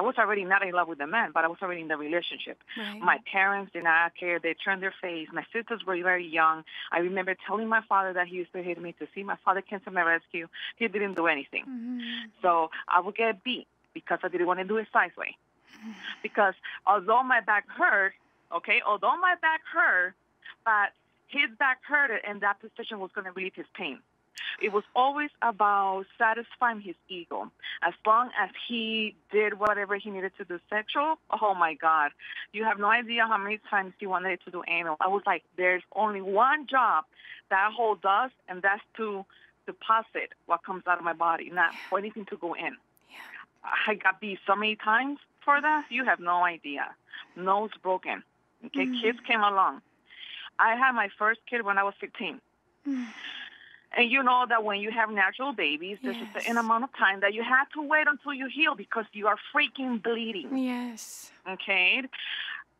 was already not in love with the man, but I was already in the relationship. Right. My parents did not care. They turned their face. My sisters were very young. I remember telling my father that he used to hit me to see my father came to my rescue. He didn't do anything. So I would get beat because I didn't want to do it sideways. Because although my back hurt, but his back hurted, and that position was going to relieve his pain. It was always about satisfying his ego. As long as he did whatever he needed to do sexual, oh my God, you have no idea how many times he wanted to do anal. I was like, there's only one job that hole does, and that's to deposit what comes out of my body, not for anything to go in. I got beat so many times for that, you have no idea. Nose broken. Okay, kids came along. I had my first kid when I was 15. And you know that when you have natural babies, there's a certain amount of time that you have to wait until you heal because you are freaking bleeding. Yes. Okay?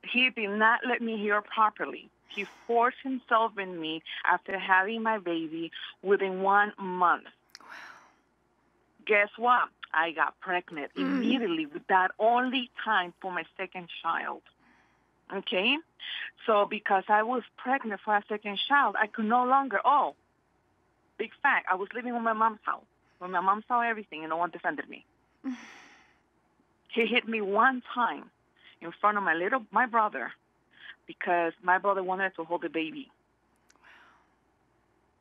He did not let me heal properly. He forced himself in me after having my baby within 1 month. Wow. Guess what? I got pregnant immediately with that only time for my second child. Okay? So because I was pregnant for a second child, I could no longer, big fact, I was living in my mom's house. When my mom saw everything and no one defended me. He hit me one time in front of my brother because my brother wanted to hold the baby.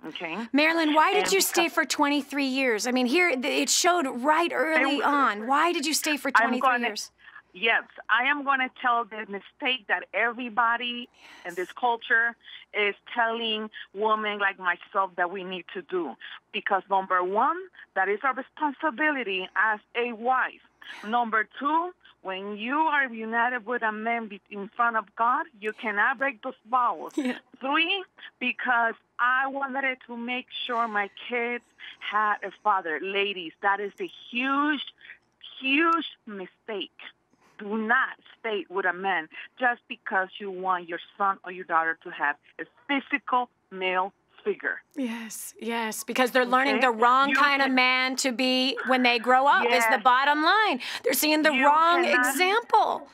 Okay. Marilyn, why did you stay for 23 years? I mean, here it showed right early on. Why did you stay for 23 years? Yes, I am going to tell the mistake that everybody in this culture is telling women like myself that we need to do. Because number one, that is our responsibility as a wife. Number two, when you are united with a man in front of God, you cannot break those vows. Yeah. 3, because I wanted to make sure my kids had a father. Ladies, that is a huge, huge mistake. Do not stay with a man just because you want your son or your daughter to have a physical male figure. Yes, because they're learning the wrong kind of man to be when they grow up is the bottom line. They're seeing the wrong example.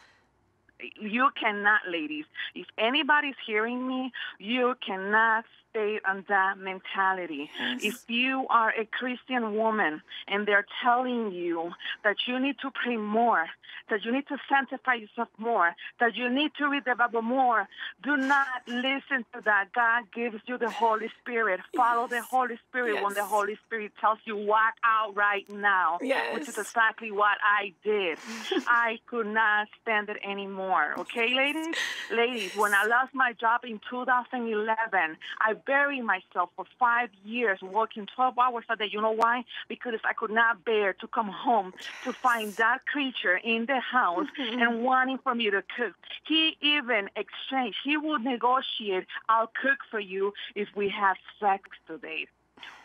You cannot, ladies. If anybody's hearing me, you cannot stay on that mentality. Yes. If you are a Christian woman and they're telling you that you need to pray more, that you need to sanctify yourself more, that you need to read the Bible more, do not listen to that. God gives you the Holy Spirit. Follow the Holy Spirit when the Holy Spirit tells you walk out right now, which is exactly what I did. I could not stand it anymore. Okay, ladies? Ladies, when I lost my job in 2011, I buried myself for 5 years working 12 hours a day. You know why? Because I could not bear to come home to find that creature in the house and wanting for me to cook. He even exchanged. He would negotiate, I'll cook for you if we have sex today.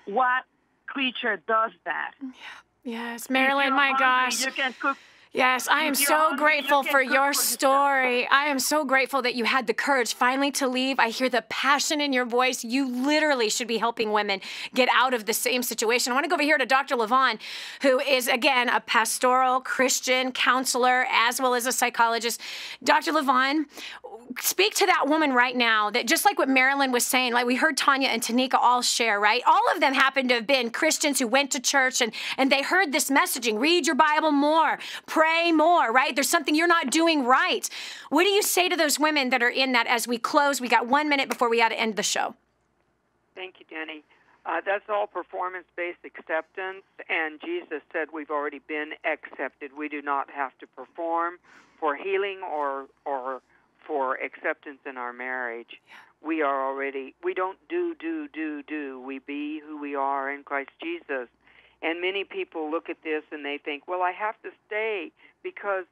What creature does that? Yes, Marilyn, my gosh. You can cook. Yes, I am so grateful for your story. I am so grateful that you had the courage finally to leave. I hear the passion in your voice. You literally should be helping women get out of the same situation. I want to go over here to Dr. Levon, who is, again, a pastoral Christian counselor as well as a psychologist. Dr. Levon, speak to that woman right now that just like what Marilyn was saying, like we heard Tanya and Tanika all share, right? All of them happen to have been Christians who went to church and they heard this messaging, read your Bible more, pray more, right? There's something you're not doing right. What do you say to those women that are in that as we close? We got 1 minute before we got to end the show. Thank you, Dani. That's all performance-based acceptance, and Jesus said we've already been accepted. We do not have to perform for healing or for acceptance in our marriage. We are already, we don't do. We be who we are in Christ Jesus. And many people look at this and they think, well, I have to stay because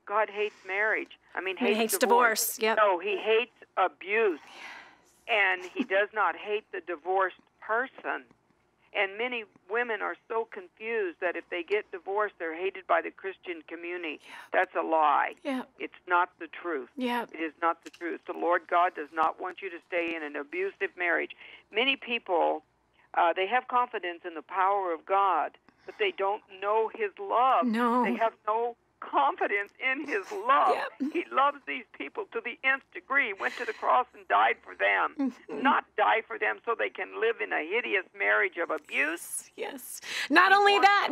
God hates marriage. I mean, he hates divorce. Yep. No, he hates abuse. And he does not hate the divorced person. And many women are so confused that if they get divorced, they're hated by the Christian community. Yeah. That's a lie. Yeah. It's not the truth. Yeah. It is not the truth. The Lord God does not want you to stay in an abusive marriage. Many people, they have confidence in the power of God, but they don't know His love. No. They have no confidence in His love. Yep. He loves these people to the nth degree, went to the cross and died for them, not die for them so they can live in a hideous marriage of abuse. Yes. Not only that,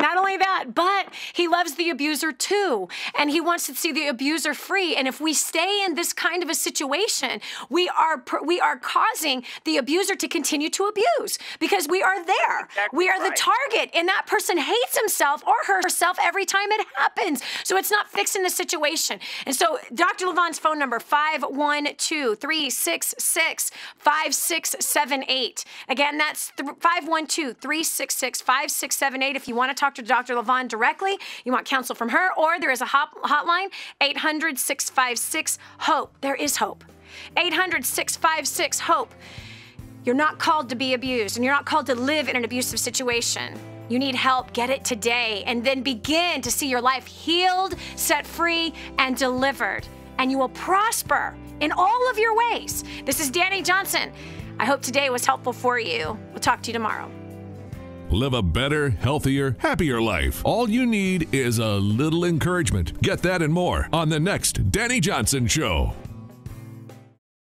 but He loves the abuser too, and He wants to see the abuser free. And if we stay in this kind of a situation, we are causing the abuser to continue to abuse because we are there. Exactly we are right. the target, and that person hates himself or herself every time it happens. So it's not fixing the situation. And so Dr. Levon's phone number, 512-366-5678. Again, that's 512-366-5678. If you want to talk to Dr. Levon directly, you want counsel from her, or there is a hotline, 800-656-HOPE. There is hope. 800-656-HOPE. You're not called to be abused, and you're not called to live in an abusive situation. You need help, get it today, and then begin to see your life healed, set free, and delivered. And you will prosper in all of your ways. This is Dani Johnson. I hope today was helpful for you. We'll talk to you tomorrow. Live a better, healthier, happier life. All you need is a little encouragement. Get that and more on the next Dani Johnson Show.